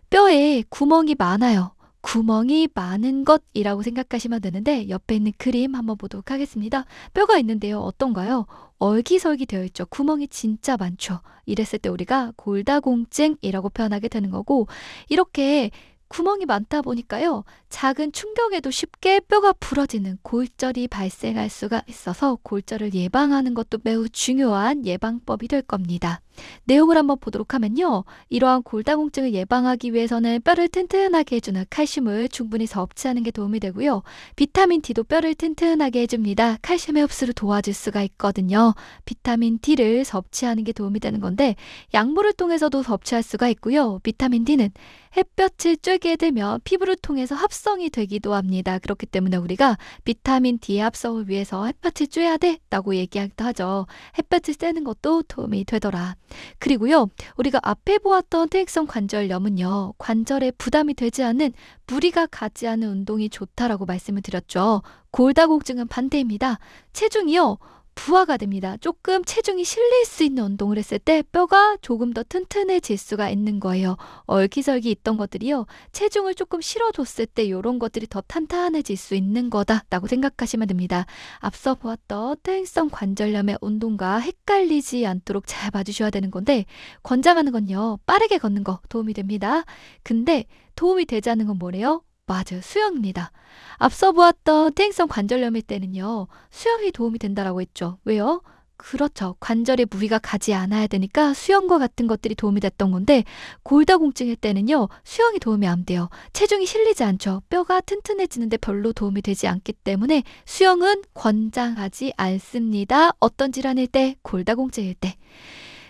뼈에 구멍이 많아요. 구멍이 많은 것이라고 생각하시면 되는데 옆에 있는 그림 한번 보도록 하겠습니다. 뼈가 있는데요. 어떤가요? 얼기설기 되어 있죠. 구멍이 진짜 많죠. 이랬을 때 우리가 골다공증이라고 표현하게 되는 거고 이렇게 구멍이 많다 보니까요. 작은 충격에도 쉽게 뼈가 부러지는 골절이 발생할 수가 있어서 골절을 예방하는 것도 매우 중요한 예방법이 될 겁니다. 내용을 한번 보도록 하면요. 이러한 골다공증을 예방하기 위해서는 뼈를 튼튼하게 해주는 칼슘을 충분히 섭취하는 게 도움이 되고요. 비타민 D도 뼈를 튼튼하게 해줍니다. 칼슘의 흡수를 도와줄 수가 있거든요. 비타민 D를 섭취하는 게 도움이 되는 건데 약물을 통해서도 섭취할 수가 있고요. 비타민 D는 햇볕을 쬐게 되면 피부를 통해서 합성이 되기도 합니다. 그렇기 때문에 우리가 비타민 D의 합성을 위해서 햇볕을 쬐야 돼 라고 얘기하기도 하죠. 햇볕을 쬐는 것도 도움이 되더라. 그리고요. 우리가 앞에 보았던 퇴행성 관절염은요. 관절에 부담이 되지 않는 무리가 가지 않은 운동이 좋다라고 말씀을 드렸죠. 골다공증은 반대입니다. 체중이요. 부하가 됩니다. 조금 체중이 실릴 수 있는 운동을 했을 때 뼈가 조금 더 튼튼해질 수가 있는 거예요. 얼기설기 있던 것들이요. 체중을 조금 실어줬을 때 이런 것들이 더 탄탄해질 수 있는 거다라고 생각하시면 됩니다. 앞서 보았던 퇴행성 관절염의 운동과 헷갈리지 않도록 잘 봐주셔야 되는 건데 권장하는 건요. 빠르게 걷는 거 도움이 됩니다. 근데 도움이 되지 않는 건 뭐래요? 맞아요. 수영입니다. 앞서 보았던 퇴행성 관절염일 때는요. 수영이 도움이 된다라고 했죠. 왜요? 그렇죠. 관절에 무리가 가지 않아야 되니까 수영과 같은 것들이 도움이 됐던 건데 골다공증일 때는요. 수영이 도움이 안 돼요. 체중이 실리지 않죠. 뼈가 튼튼해지는데 별로 도움이 되지 않기 때문에 수영은 권장하지 않습니다. 어떤 질환일 때? 골다공증일 때.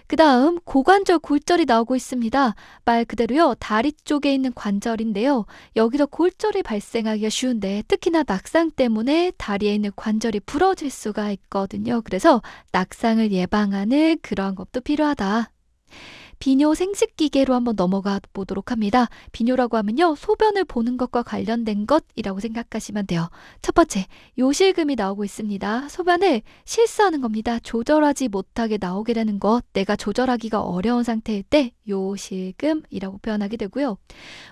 그 다음 고관절 골절이 나오고 있습니다. 말 그대로요. 다리 쪽에 있는 관절인데요. 여기서 골절이 발생하기가 쉬운데 특히나 낙상 때문에 다리에 있는 관절이 부러질 수가 있거든요. 그래서 낙상을 예방하는 그러한 것도 필요하다. 비뇨 생식기계로 한번 넘어가 보도록 합니다. 비뇨라고 하면요, 소변을 보는 것과 관련된 것이라고 생각하시면 돼요. 첫 번째, 요실금이 나오고 있습니다. 소변을 실수하는 겁니다. 조절하지 못하게 나오게 되는 것, 내가 조절하기가 어려운 상태일 때 요실금이라고 표현하게 되고요.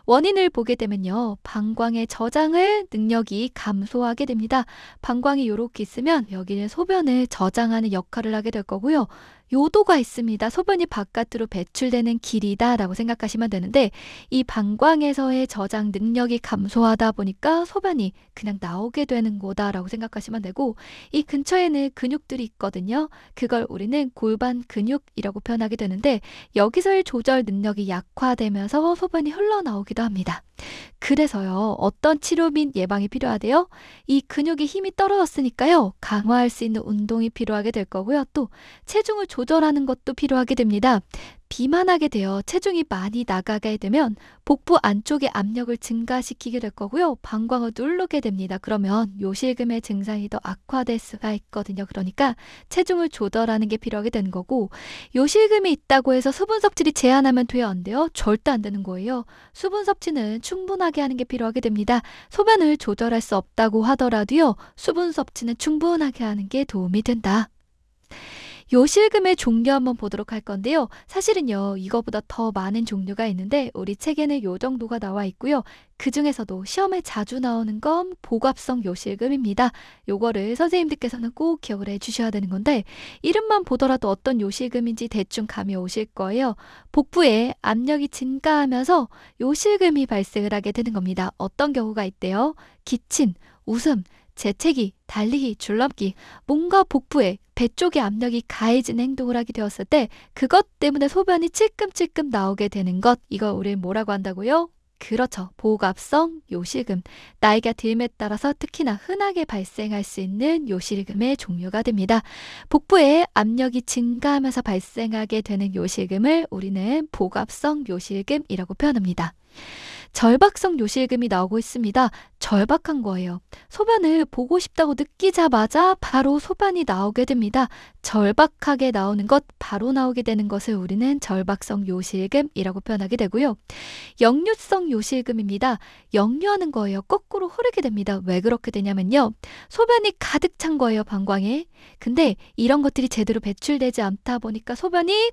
원인을 보게 되면요, 방광의 저장을 능력이 감소하게 됩니다. 방광이 이렇게 있으면 여기는 소변을 저장하는 역할을 하게 될 거고요. 요도가 있습니다. 소변이 바깥으로 배출되는 길이다 라고 생각하시면 되는데, 이 방광에서의 저장 능력이 감소하다 보니까 소변이 그냥 나오게 되는 거다라고 생각하시면 되고, 이 근처에는 근육들이 있거든요. 그걸 우리는 골반 근육이라고 표현하게 되는데, 여기서의 조절 능력이 약화되면서 소변이 흘러나오기도 합니다. 그래서요, 어떤 치료 및 예방이 필요하대요? 이 근육의 힘이 떨어졌으니까요, 강화할 수 있는 운동이 필요하게 될 거고요. 또 체중을 조절하는 것도 필요하게 됩니다. 비만하게 되어 체중이 많이 나가게 되면 복부 안쪽의 압력을 증가시키게 될 거고요. 방광을 누르게 됩니다. 그러면 요실금의 증상이 더 악화될 수가 있거든요. 그러니까 체중을 조절하는 게 필요하게 되는 거고, 요실금이 있다고 해서 수분 섭취를 제한하면 돼요? 안 돼요? 절대 안 되는 거예요. 수분 섭취는 충분하게 하는 게 필요하게 됩니다. 소변을 조절할 수 없다고 하더라도요, 수분 섭취는 충분하게 하는 게 도움이 된다. 요실금의 종류 한번 보도록 할 건데요. 사실은요, 이거보다 더 많은 종류가 있는데 우리 책에는 요 정도가 나와 있고요. 그 중에서도 시험에 자주 나오는 건 복압성 요실금입니다. 요거를 선생님들께서는 꼭 기억을 해주셔야 되는 건데, 이름만 보더라도 어떤 요실금인지 대충 감이 오실 거예요. 복부에 압력이 증가하면서 요실금이 발생을 하게 되는 겁니다. 어떤 경우가 있대요? 기침, 웃음, 재채기, 달리기, 줄넘기, 뭔가 복부에 배 쪽에 압력이 가해진 행동을 하게 되었을 때 그것 때문에 소변이 찔끔찔끔 나오게 되는 것, 이걸 우리 뭐라고 한다고요? 그렇죠. 복압성 요실금. 나이가 듦에 따라서 특히나 흔하게 발생할 수 있는 요실금의 종류가 됩니다. 복부에 압력이 증가하면서 발생하게 되는 요실금을 우리는 복압성 요실금이라고 표현합니다. 절박성 요실금이 나오고 있습니다. 절박한 거예요. 소변을 보고 싶다고 느끼자마자 바로 소변이 나오게 됩니다. 절박하게 나오는 것, 바로 나오게 되는 것을 우리는 절박성 요실금이라고 표현하게 되고요. 역류성 요실금입니다. 역류하는 거예요. 거꾸로 흐르게 됩니다. 왜 그렇게 되냐면요, 소변이 가득 찬 거예요, 방광에. 근데 이런 것들이 제대로 배출되지 않다 보니까 소변이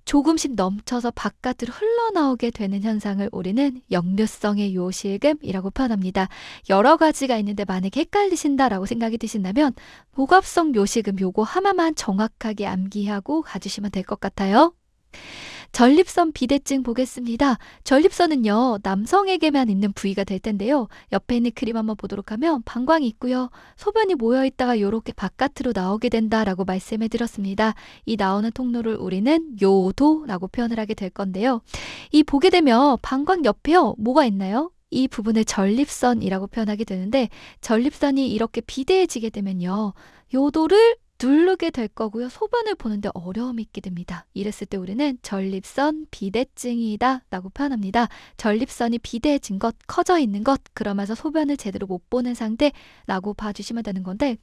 조금씩 넘쳐서 바깥으로 흘러나오게 되는 현상을 우리는 역류성의 요실금이라고 표현합니다. 여러 가지가 있는데 만약에 헷갈리신다라고 생각이 드신다면 복압성 요실금 요거 하나만 정확하게 암기하고 가주시면 될 것 같아요. 전립선 비대증 보겠습니다. 전립선은요, 남성에게만 있는 부위가 될 텐데요. 옆에 있는 그림 한번 보도록 하면 방광이 있고요. 소변이 모여있다가 이렇게 바깥으로 나오게 된다라고 말씀해 드렸습니다. 이 나오는 통로를 우리는 요도라고 표현을 하게 될 건데요. 이 보게 되면 방광 옆에요, 뭐가 있나요? 이 부분을 전립선이라고 표현하게 되는데, 전립선이 이렇게 비대해지게 되면요, 요도를 누르게 될 거고요. 소변을 보는데 어려움이 있게 됩니다. 이랬을 때 우리는 전립선 비대증이다 라고 표현합니다. 전립선이 비대해진 것, 커져 있는 것, 그러면서 소변을 제대로 못 보는 상태라고 봐주시면 되는 건데,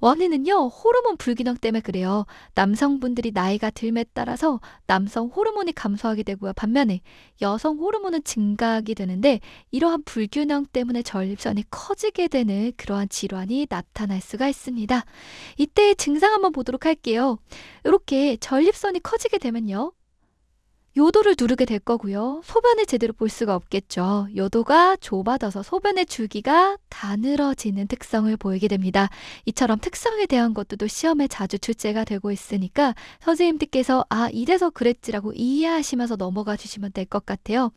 원인은요, 호르몬 불균형 때문에 그래요. 남성분들이 나이가 듦에 따라서 남성 호르몬이 감소하게 되고요. 반면에 여성 호르몬은 증가하게 되는데, 이러한 불균형 때문에 전립선이 커지게 되는 그러한 질환이 나타날 수가 있습니다. 이때의 증상 한번 보도록 할게요. 이렇게 전립선이 커지게 되면요, 요도를 누르게 될 거고요. 소변을 제대로 볼 수가 없겠죠. 요도가 좁아져서 소변의 줄기가 가늘어지는 특성을 보이게 됩니다. 이처럼 특성에 대한 것들도 시험에 자주 출제가 되고 있으니까 선생님들께서 이래서 그랬지라고 이해하시면서 넘어가 주시면 될 것 같아요.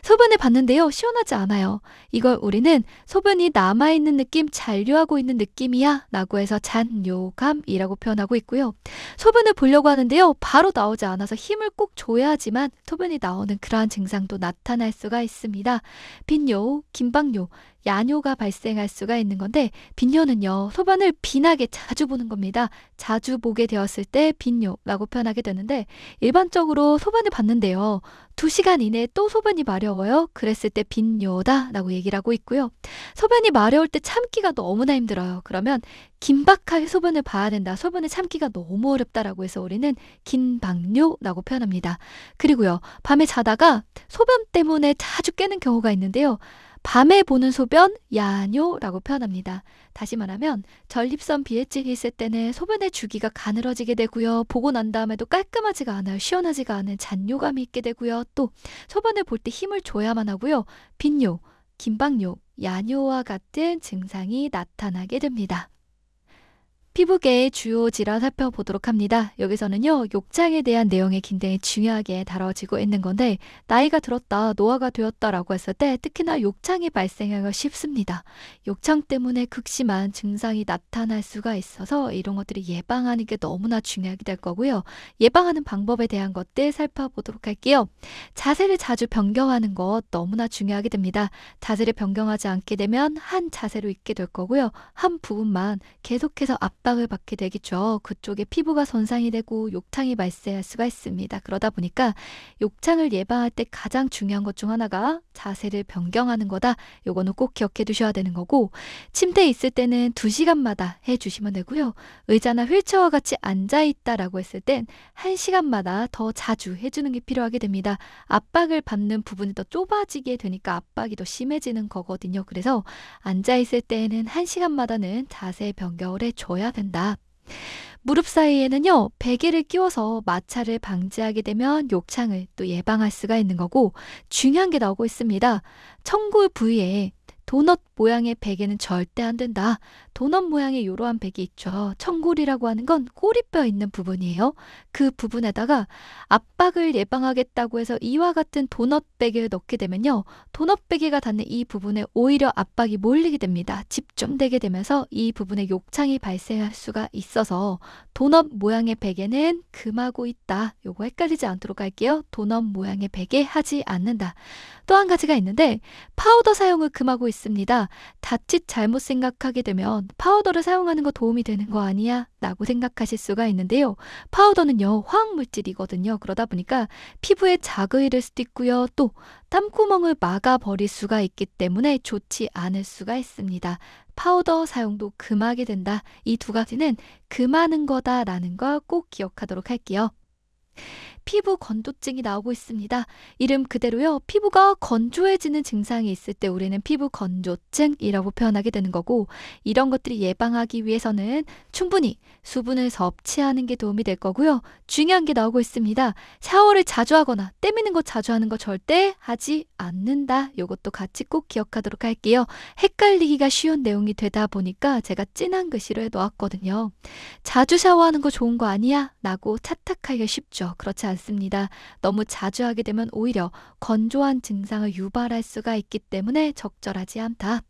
소변을 봤는데요, 시원하지 않아요. 이걸 우리는 소변이 남아있는 느낌, 잔류하고 있는 느낌이야 라고 해서 잔뇨감이라고 표현하고 있고요. 소변을 보려고 하는데요, 바로 나오지 않아서 힘을 꼭 줘야 하지만 소변이 나오는 그러한 증상도 나타날 수가 있습니다. 빈뇨, 긴박뇨, 야뇨가 발생할 수가 있는 건데 빈뇨는요. 소변을 빈하게 자주 보는 겁니다. 자주 보게 되었을 때 빈뇨라고 표현하게 되는데 일반적으로 소변을 봤는데요. 2시간 이내에 또 소변이 마려워요. 그랬을 때 빈뇨다라고 얘기를 하고 있고요. 소변이 마려울 때 참기가 너무나 힘들어요. 그러면 긴박하게 소변을 봐야 된다. 소변을 참기가 너무 어렵다라고 해서 우리는 긴박뇨라고 표현합니다. 그리고요. 밤에 자다가 소변 때문에 자주 깨는 경우가 있는데요. 밤에 보는 소변 야뇨라고 표현합니다. 다시 말하면 전립선 비해증이 있을 때는 소변의 주기가 가늘어지게 되고요. 보고 난 다음에도 깔끔하지가 않아요. 시원하지가 않은 잔뇨감이 있게 되고요. 또 소변을 볼 때 힘을 줘야만 하고요. 빈뇨, 긴박뇨, 야뇨와 같은 증상이 나타나게 됩니다. 피부계의 주요 질환 살펴보도록 합니다. 여기서는요, 욕창에 대한 내용이 굉장히 중요하게 다뤄지고 있는 건데 나이가 들었다, 노화가 되었다라고 했을 때 특히나 욕창이 발생하기가 쉽습니다. 욕창 때문에 극심한 증상이 나타날 수가 있어서 이런 것들을 예방하는 게 너무나 중요하게 될 거고요. 예방하는 방법에 대한 것들 살펴보도록 할게요. 자세를 자주 변경하는 것 너무나 중요하게 됩니다. 자세를 변경하지 않게 되면 한 자세로 있게 될 거고요. 한 부분만 계속해서 압박을 받게 되겠죠. 그쪽에 피부가 손상이 되고 욕창이 발생할 수가 있습니다. 그러다 보니까 욕창을 예방할 때 가장 중요한 것 중 하나가 자세를 변경하는 거다. 요거는 꼭 기억해 두셔야 되는 거고 침대에 있을 때는 2시간마다 해주시면 되고요. 의자나 휠체어와 같이 앉아있다라고 했을 땐 1시간마다 더 자주 해주는 게 필요하게 됩니다. 압박을 받는 부분이 더 좁아지게 되니까 압박이 더 심해지는 거거든요. 그래서 앉아있을 때에는 1시간마다는 자세 변경을 해줘야 된다. 무릎 사이에는요, 베개를 끼워서 마찰을 방지하게 되면 욕창을 또 예방할 수가 있는 거고 중요한 게 나오고 있습니다. 청골 부위에 도넛 모양의 베개는 절대 안 된다. 도넛 모양의 이러한 베개 있죠. 청골이라고 하는 건 꼬리뼈 있는 부분이에요. 그 부분에다가 압박을 예방하겠다고 해서 이와 같은 도넛 베개를 넣게 되면요. 도넛 베개가 닿는 이 부분에 오히려 압박이 몰리게 됩니다. 집중되게 되면서 이 부분에 욕창이 발생할 수가 있어서 도넛 모양의 베개는 금하고 있다. 요거 헷갈리지 않도록 할게요. 도넛 모양의 베개 하지 않는다. 또 한 가지가 있는데 파우더 사용을 금하고 있습니다. 자칫 잘못 생각하게 되면 파우더를 사용하는 거 도움이 되는 거 아니야? 라고 생각하실 수가 있는데요. 파우더는요, 화학물질이거든요. 그러다 보니까 피부에 자극을 일 수도 있고요. 또 땀구멍을 막아버릴 수가 있기 때문에 좋지 않을 수가 있습니다. 파우더 사용도 금하게 된다. 이 두 가지는 금하는 거다라는 거 꼭 기억하도록 할게요. 피부 건조증이 나오고 있습니다. 이름 그대로요. 피부가 건조해지는 증상이 있을 때 우리는 피부 건조증이라고 표현하게 되는 거고 이런 것들이 예방하기 위해서는 충분히 수분을 섭취하는 게 도움이 될 거고요. 중요한 게 나오고 있습니다. 샤워를 자주 하거나 때미는 거 자주 하는 거 절대 하지 않는다. 이것도 같이 꼭 기억하도록 할게요. 헷갈리기가 쉬운 내용이 되다 보니까 제가 진한 글씨로 해놓았거든요. 자주 샤워하는 거 좋은 거 아니야? 라고 착각하기가 쉽죠. 그렇지 않습니다. 너무 자주 하게 되면 오히려 건조한 증상을 유발할 수가 있기 때문에 적절하지 않다.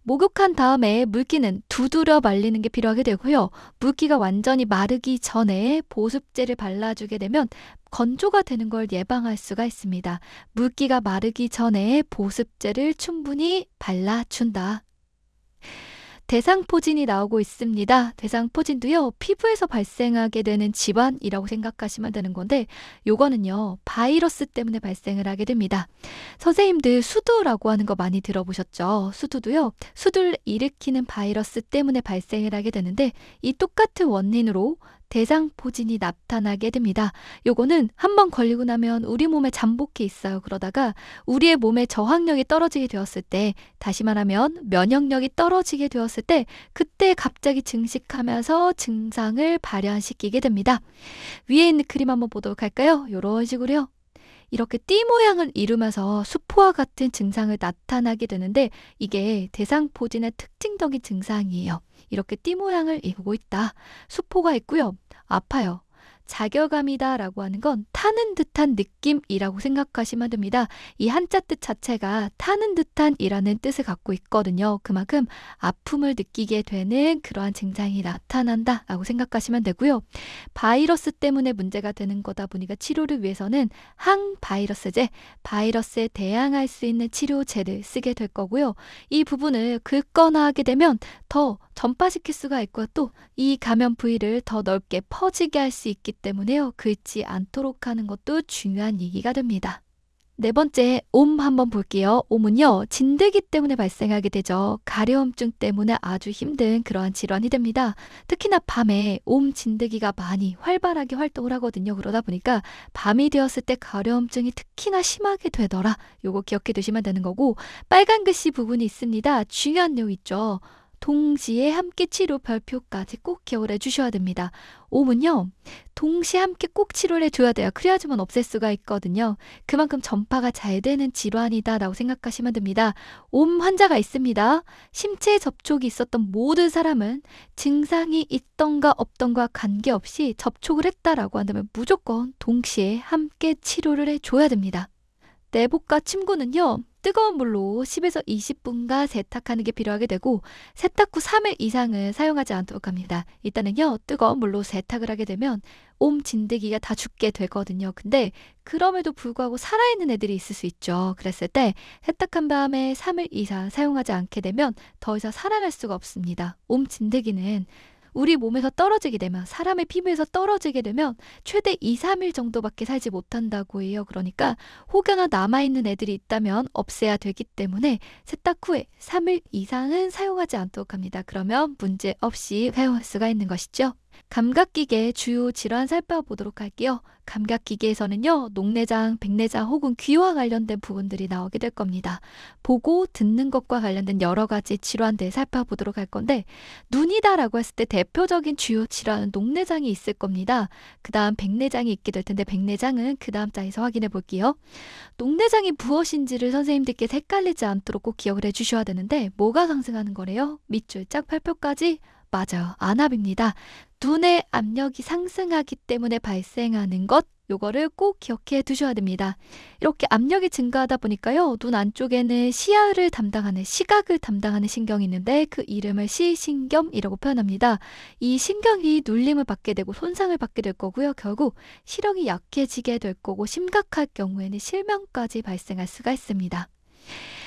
목욕한 다음에 물기는 두드려 말리는 게 필요하게 되고요. 물기가 완전히 마르기 전에 보습제를 발라주게 되면 건조가 되는 걸 예방할 수가 있습니다. 물기가 마르기 전에 보습제를 충분히 발라준다. 대상포진이 나오고 있습니다. 대상포진도요, 피부에서 발생하게 되는 질환이라고 생각하시면 되는 건데 요거는요, 바이러스 때문에 발생을 하게 됩니다. 선생님들 수두라고 하는 거 많이 들어보셨죠? 수두도요, 수두를 일으키는 바이러스 때문에 발생을 하게 되는데 이 똑같은 원인으로 대상포진이 나타나게 됩니다. 요거는 한번 걸리고 나면 우리 몸에 잠복해 있어요. 그러다가 우리의 몸의 저항력이 떨어지게 되었을 때, 다시 말하면 면역력이 떨어지게 되었을 때 그때 갑자기 증식하면서 증상을 발현시키게 됩니다. 위에 있는 그림 한번 보도록 할까요? 이런 식으로요. 이렇게 띠 모양을 이루면서 수포와 같은 증상을 나타나게 되는데 이게 대상포진의 특징적인 증상이에요. 이렇게 띠 모양을 이루고 있다. 수포가 있고요. 아파요. 자결감이다라고 하는 건 타는 듯한 느낌이라고 생각하시면 됩니다. 이 한자 뜻 자체가 타는 듯한이라는 뜻을 갖고 있거든요. 그만큼 아픔을 느끼게 되는 그러한 증상이 나타난다라고 생각하시면 되고요. 바이러스 때문에 문제가 되는 거다 보니까 치료를 위해서는 항바이러스제, 바이러스에 대항할 수 있는 치료제를 쓰게 될 거고요. 이 부분을 긁거나 하게 되면 더 전파시킬 수가 있고요. 또 이 감염 부위를 더 넓게 퍼지게 할 수 있기 때문에요. 긁지 않도록 하는 것도 중요한 얘기가 됩니다. 네 번째, 옴 한번 볼게요. 옴은요, 진드기 때문에 발생하게 되죠. 가려움증 때문에 아주 힘든 그러한 질환이 됩니다. 특히나 밤에 옴 진드기가 많이 활발하게 활동을 하거든요. 그러다 보니까 밤이 되었을 때 가려움증이 특히나 심하게 되더라. 요거 기억해 두시면 되는 거고, 빨간 글씨 부분이 있습니다. 중요한 내용 있죠. 동시에 함께 치료 별표까지 꼭 기억을 해주셔야 됩니다. 옴은요, 동시에 함께 꼭 치료를 해줘야 돼요. 그래야지만 없앨 수가 있거든요. 그만큼 전파가 잘 되는 질환이다라고 생각하시면 됩니다. 옴 환자가 있습니다. 심체 접촉이 있었던 모든 사람은 증상이 있던가 없던가 관계없이 접촉을 했다라고 한다면 무조건 동시에 함께 치료를 해줘야 됩니다. 내복과 침구는요, 뜨거운 물로 10에서 20분간 세탁하는 게 필요하게 되고, 세탁 후 3일 이상은 사용하지 않도록 합니다. 일단은요, 뜨거운 물로 세탁을 하게 되면 옴 진드기가 다 죽게 되거든요. 근데 그럼에도 불구하고 살아있는 애들이 있을 수 있죠. 그랬을 때 세탁한 다음에 3일 이상 사용하지 않게 되면 더 이상 살아날 수가 없습니다. 옴 진드기는 우리 몸에서 떨어지게 되면, 사람의 피부에서 떨어지게 되면 최대 2, 3일 정도밖에 살지 못한다고 해요. 그러니까 혹여나 남아있는 애들이 있다면 없애야 되기 때문에 세탁 후에 3일 이상은 사용하지 않도록 합니다. 그러면 문제 없이 사용할 수가 있는 것이죠. 감각기계 주요 질환 살펴보도록 할게요. 감각기계에서는요, 녹내장, 백내장 혹은 귀와 관련된 부분들이 나오게 될 겁니다. 보고 듣는 것과 관련된 여러 가지 질환들 살펴보도록 할 건데, 눈이다라고 했을 때 대표적인 주요 질환은 녹내장이 있을 겁니다. 그 다음 백내장이 있게 될 텐데, 백내장은 그 다음 장에서 확인해 볼게요. 녹내장이 무엇인지를 선생님들께 헷갈리지 않도록 꼭 기억을 해주셔야 되는데, 뭐가 상승하는 거래요? 밑줄 짝 팔표까지? 맞아요. 안압입니다. 눈의 압력이 상승하기 때문에 발생하는 것, 요거를 꼭 기억해 두셔야 됩니다. 이렇게 압력이 증가하다 보니까요, 눈 안쪽에는 시야를 담당하는, 시각을 담당하는 신경이 있는데 그 이름을 시신경이라고 표현합니다. 이 신경이 눌림을 받게 되고 손상을 받게 될 거고요. 결국 시력이 약해지게 될 거고, 심각할 경우에는 실명까지 발생할 수가 있습니다.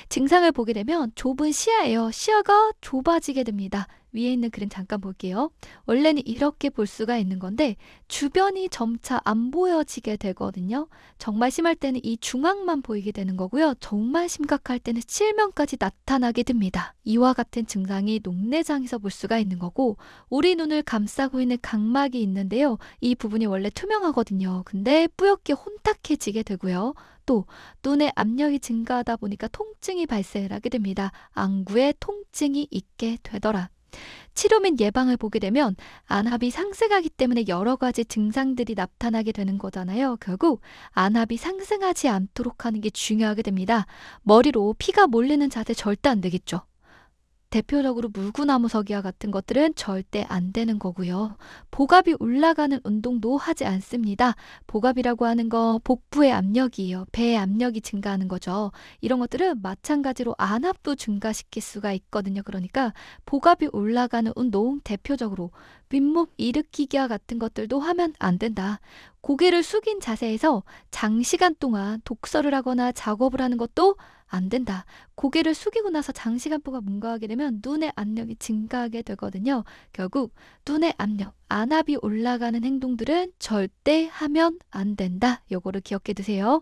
증상을 보게 되면 좁은 시야예요. 시야가 좁아지게 됩니다. 위에 있는 그림 잠깐 볼게요. 원래는 이렇게 볼 수가 있는 건데 주변이 점차 안 보여지게 되거든요. 정말 심할 때는 이 중앙만 보이게 되는 거고요. 정말 심각할 때는 실명까지 나타나게 됩니다. 이와 같은 증상이 녹내장에서 볼 수가 있는 거고, 우리 눈을 감싸고 있는 각막이 있는데요. 이 부분이 원래 투명하거든요. 근데 뿌옇게 혼탁해지게 되고요. 또 눈의 압력이 증가하다 보니까 통증이 발생을 하게 됩니다. 안구에 통증이 있게 되더라. 치료 및 예방을 보게 되면 안압이 상승하기 때문에 여러 가지 증상들이 나타나게 되는 거잖아요. 결국 안압이 상승하지 않도록 하는 게 중요하게 됩니다. 머리로 피가 몰리는 자세 절대 안 되겠죠. 대표적으로 물구나무 서기와 같은 것들은 절대 안 되는 거고요. 복압이 올라가는 운동도 하지 않습니다. 복압이라고 하는 거 복부의 압력이에요. 배의 압력이 증가하는 거죠. 이런 것들은 마찬가지로 안압도 증가시킬 수가 있거든요. 그러니까 복압이 올라가는 운동, 대표적으로 윗몸 일으키기와 같은 것들도 하면 안 된다. 고개를 숙인 자세에서 장시간 동안 독서를 하거나 작업을 하는 것도 안 된다. 고개를 숙이고 나서 장시간 동안 뭔가 하게 되면 눈의 압력이 증가하게 되거든요. 결국 눈의 압력, 안압이 올라가는 행동들은 절대 하면 안 된다. 요거를 기억해 두세요.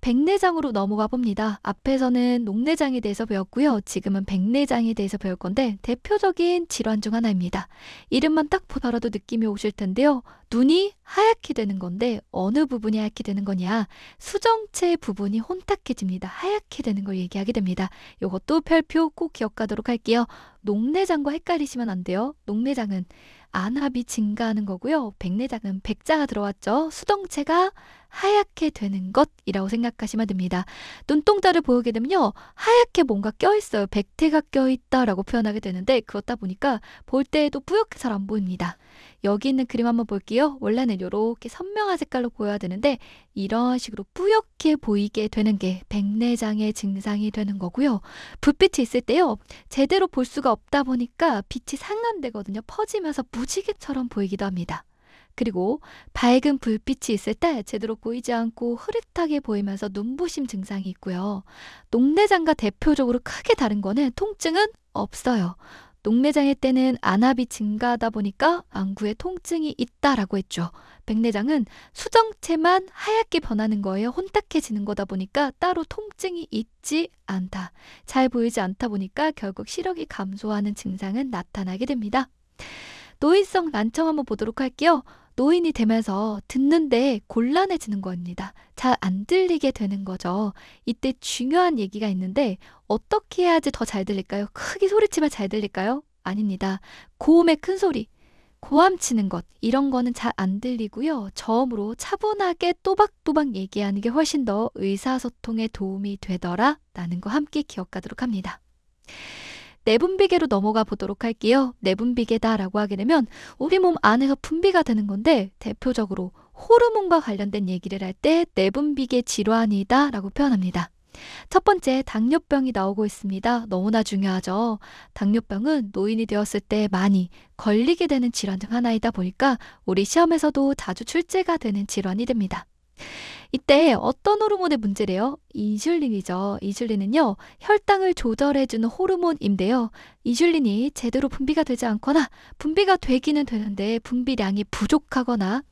백내장으로 넘어가 봅니다. 앞에서는 녹내장에 대해서 배웠고요. 지금은 백내장에 대해서 배울 건데 대표적인 질환 중 하나입니다. 이름만 딱 보더라도 느낌이 오실 텐데요. 눈이 하얗게 되는 건데 어느 부분이 하얗게 되는 거냐? 수정체 부분이 혼탁해집니다. 하얗게 되는 걸 얘기하게 됩니다. 이것도 별표 꼭 기억하도록 할게요. 녹내장과 헷갈리시면 안 돼요. 녹내장은 안압이 증가하는 거고요. 백내장은 백자가 들어왔죠. 수정체가 하얗게 되는 것이라고 생각하시면 됩니다. 눈동자를 보게 되면요. 하얗게 뭔가 껴있어요. 백태가 껴있다라고 표현하게 되는데 그렇다 보니까 볼 때에도 뿌옇게 잘 안 보입니다. 여기 있는 그림 한번 볼게요. 원래는 이렇게 선명한 색깔로 보여야 되는데 이런 식으로 뿌옇게 보이게 되는 게 백내장의 증상이 되는 거고요. 불빛이 있을 때요. 제대로 볼 수가 없다 보니까 빛이 상한되거든요. 퍼지면서 무지개처럼 보이기도 합니다. 그리고 밝은 불빛이 있을 때 제대로 보이지 않고 흐릿하게 보이면서 눈부심 증상이 있고요. 녹내장과 대표적으로 크게 다른 거는 통증은 없어요. 녹내장일 때는 안압이 증가하다 보니까 안구에 통증이 있다라고 했죠. 백내장은 수정체만 하얗게 변하는 거예요. 혼탁해지는 거다 보니까 따로 통증이 있지 않다. 잘 보이지 않다 보니까 결국 시력이 감소하는 증상은 나타나게 됩니다. 노인성 난청 한번 보도록 할게요. 노인이 되면서 듣는데 곤란해지는 겁니다. 잘 안 들리게 되는 거죠. 이때 중요한 얘기가 있는데 어떻게 해야지 더 잘 들릴까요? 크게 소리치면 잘 들릴까요? 아닙니다. 고음의 큰 소리, 고함 치는 것 이런 거는 잘 안 들리고요. 저음으로 차분하게 또박또박 얘기하는 게 훨씬 더 의사소통에 도움이 되더라 라는 거 함께 기억하도록 합니다. 내분비계로 넘어가 보도록 할게요. 내분비계다라고 하게 되면 우리 몸 안에서 분비가 되는 건데 대표적으로 호르몬과 관련된 얘기를 할 때 내분비계 질환이다 라고 표현합니다. 첫 번째, 당뇨병이 나오고 있습니다. 너무나 중요하죠. 당뇨병은 노인이 되었을 때 많이 걸리게 되는 질환 중 하나이다 보니까 우리 시험에서도 자주 출제가 되는 질환이 됩니다. 이때 어떤 호르몬의 문제래요? 인슐린이죠. 인슐린은요, 혈당을 조절해주는 호르몬인데요. 인슐린이 제대로 분비가 되지 않거나 분비가 되기는 되는데 분비량이 부족하거나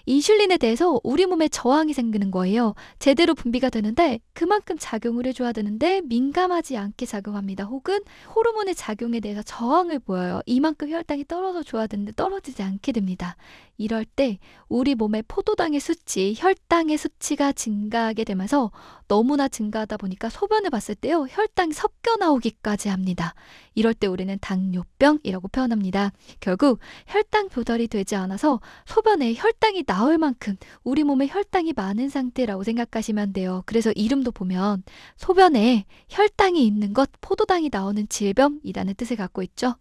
인슐린에 대해서 우리 몸에 저항이 생기는 거예요. 제대로 분비가 되는데 그만큼 작용을 해줘야 되는데 민감하지 않게 작용합니다. 혹은 호르몬의 작용에 대해서 저항을 보여요. 이만큼 혈당이 떨어져 줘야 되는데 떨어지지 않게 됩니다. 이럴 때 우리 몸의 포도당의 수치, 혈당의 수치가 증가하게 되면서 너무나 증가하다 보니까 소변을 봤을 때요, 혈당이 섞여 나오기까지 합니다. 이럴 때 우리는 당뇨병이라고 표현합니다. 결국 혈당 조절이 되지 않아서 소변에 혈당이 나올 만큼 우리 몸에 혈당이 많은 상태라고 생각하시면 돼요. 그래서 이름도 보면 소변에 혈당이 있는 것, 포도당이 나오는 질병이라는 뜻을 갖고 있죠.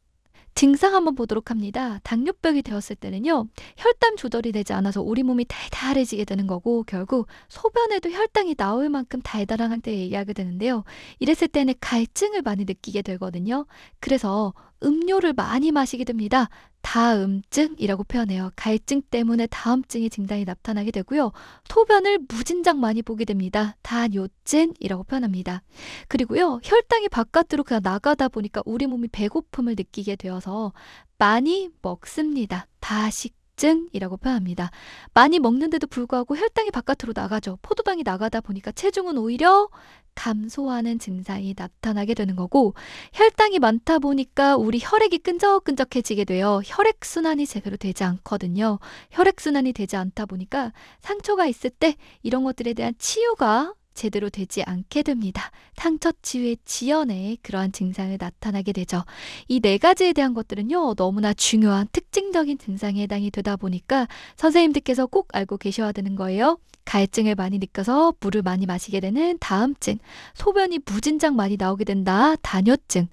증상 한번 보도록 합니다. 당뇨병이 되었을 때는요, 혈당 조절이 되지 않아서 우리 몸이 달달해지게 되는 거고 결국 소변에도 혈당이 나올 만큼 달달한 상태에 이르게 되는데요. 이랬을 때는 갈증을 많이 느끼게 되거든요. 그래서 음료를 많이 마시게 됩니다. 다음증이라고 표현해요. 갈증 때문에 다음증의 증상이 나타나게 되고요. 소변을 무진장 많이 보게 됩니다. 다뇨증이라고 표현합니다. 그리고요, 혈당이 바깥으로 그냥 나가다 보니까 우리 몸이 배고픔을 느끼게 되어서 많이 먹습니다. 다식증이라고 표현합니다. 많이 먹는데도 불구하고 혈당이 바깥으로 나가죠. 포도당이 나가다 보니까 체중은 오히려 감소하는 증상이 나타나게 되는 거고, 혈당이 많다 보니까 우리 혈액이 끈적끈적해지게 돼요. 혈액순환이 제대로 되지 않거든요. 혈액순환이 되지 않다 보니까 상처가 있을 때 이런 것들에 대한 치유가 제대로 되지 않게 됩니다. 상처 치유의 지연에 그러한 증상을 나타나게 되죠. 이 네 가지에 대한 것들은요, 너무나 중요한 특징적인 증상에 해당이 되다 보니까 선생님들께서 꼭 알고 계셔야 되는 거예요. 갈증을 많이 느껴서 물을 많이 마시게 되는 다음증, 소변이 무진장 많이 나오게 된다, 다뇨증,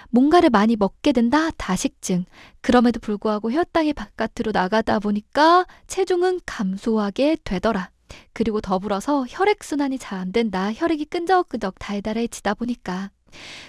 뭔가를 많이 먹게 된다, 다식증, 그럼에도 불구하고 혈당이 바깥으로 나가다 보니까 체중은 감소하게 되더라. 그리고 더불어서 혈액순환이 잘 안 된다. 혈액이 끈적끈적 달달해지다 보니까.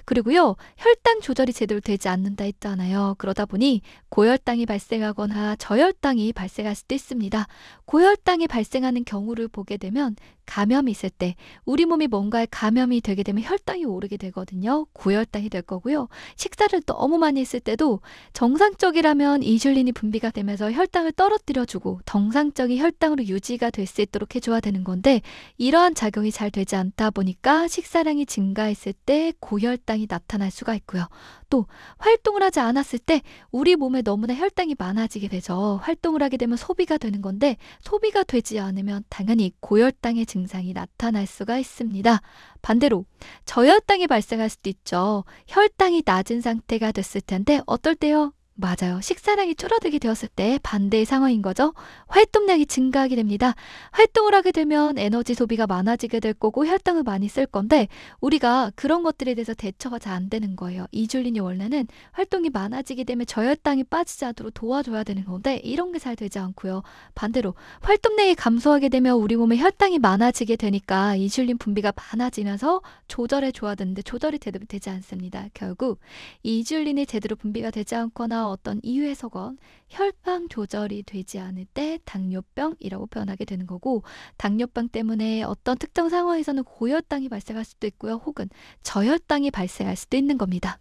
그리고요, 혈당 조절이 제대로 되지 않는다 했잖아요. 그러다 보니 고혈당이 발생하거나 저혈당이 발생할 수도 있습니다. 고혈당이 발생하는 경우를 보게 되면 감염이 있을 때 우리 몸이 뭔가에 감염이 되게 되면 혈당이 오르게 되거든요. 고혈당이 될 거고요. 식사를 너무 많이 했을 때도 정상적이라면 인슐린이 분비가 되면서 혈당을 떨어뜨려주고 정상적인 혈당으로 유지가 될 수 있도록 해줘야 되는 건데 이러한 작용이 잘 되지 않다 보니까 식사량이 증가했을 때 고혈당이 나타날 수가 있고요. 또 활동을 하지 않았을 때 우리 몸에 너무나 혈당이 많아지게 되죠. 활동을 하게 되면 소비가 되는 건데 소비가 되지 않으면 당연히 고혈당의 증상이 나타날 수가 있습니다. 반대로 저혈당이 발생할 수도 있죠. 혈당이 낮은 상태가 됐을 텐데 어떨 때요? 맞아요. 식사량이 줄어들게 되었을 때 반대의 상황인 거죠. 활동량이 증가하게 됩니다. 활동을 하게 되면 에너지 소비가 많아지게 될 거고 혈당을 많이 쓸 건데 우리가 그런 것들에 대해서 대처가 잘 안 되는 거예요. 이슐린이 원래는 활동이 많아지게 되면 저혈당이 빠지지 않도록 도와줘야 되는 건데 이런 게 잘 되지 않고요. 반대로 활동량이 감소하게 되면 우리 몸에 혈당이 많아지게 되니까 이슐린 분비가 많아지면서 조절해 줘야 되는데 조절이 제대로 되지 않습니다. 결국 이슐린이 제대로 분비가 되지 않거나 어떤 이유에서건 혈당 조절이 되지 않을 때 당뇨병이라고 표현하게 되는 거고 당뇨병 때문에 어떤 특정 상황에서는 고혈당이 발생할 수도 있고요. 혹은 저혈당이 발생할 수도 있는 겁니다.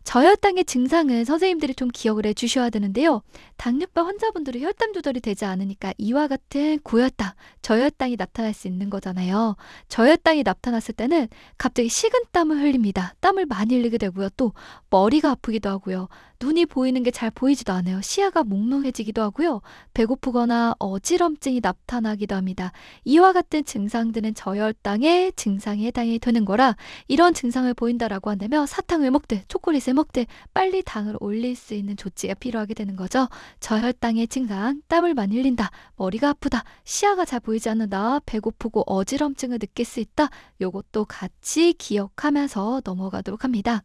저혈당의 증상은 선생님들이 좀 기억을 해 주셔야 되는데요. 당뇨병 환자분들이 혈당 조절이 되지 않으니까 이와 같은 고혈당, 저혈당이 나타날 수 있는 거잖아요. 저혈당이 나타났을 때는 갑자기 식은땀을 흘립니다. 땀을 많이 흘리게 되고요. 또 머리가 아프기도 하고요. 눈이 보이는 게 잘 보이지도 않아요. 시야가 몽롱해지기도 하고요. 배고프거나 어지럼증이 나타나기도 합니다. 이와 같은 증상들은 저혈당의 증상에 해당이 되는 거라 이런 증상을 보인다라고 한다면 사탕을 먹되 초콜릿을 먹되 빨리 당을 올릴 수 있는 조치가 필요하게 되는 거죠. 저혈당의 증상, 땀을 많이 흘린다, 머리가 아프다, 시야가 잘 보이지 않는다, 배고프고 어지럼증을 느낄 수 있다. 요것도 같이 기억하면서 넘어가도록 합니다.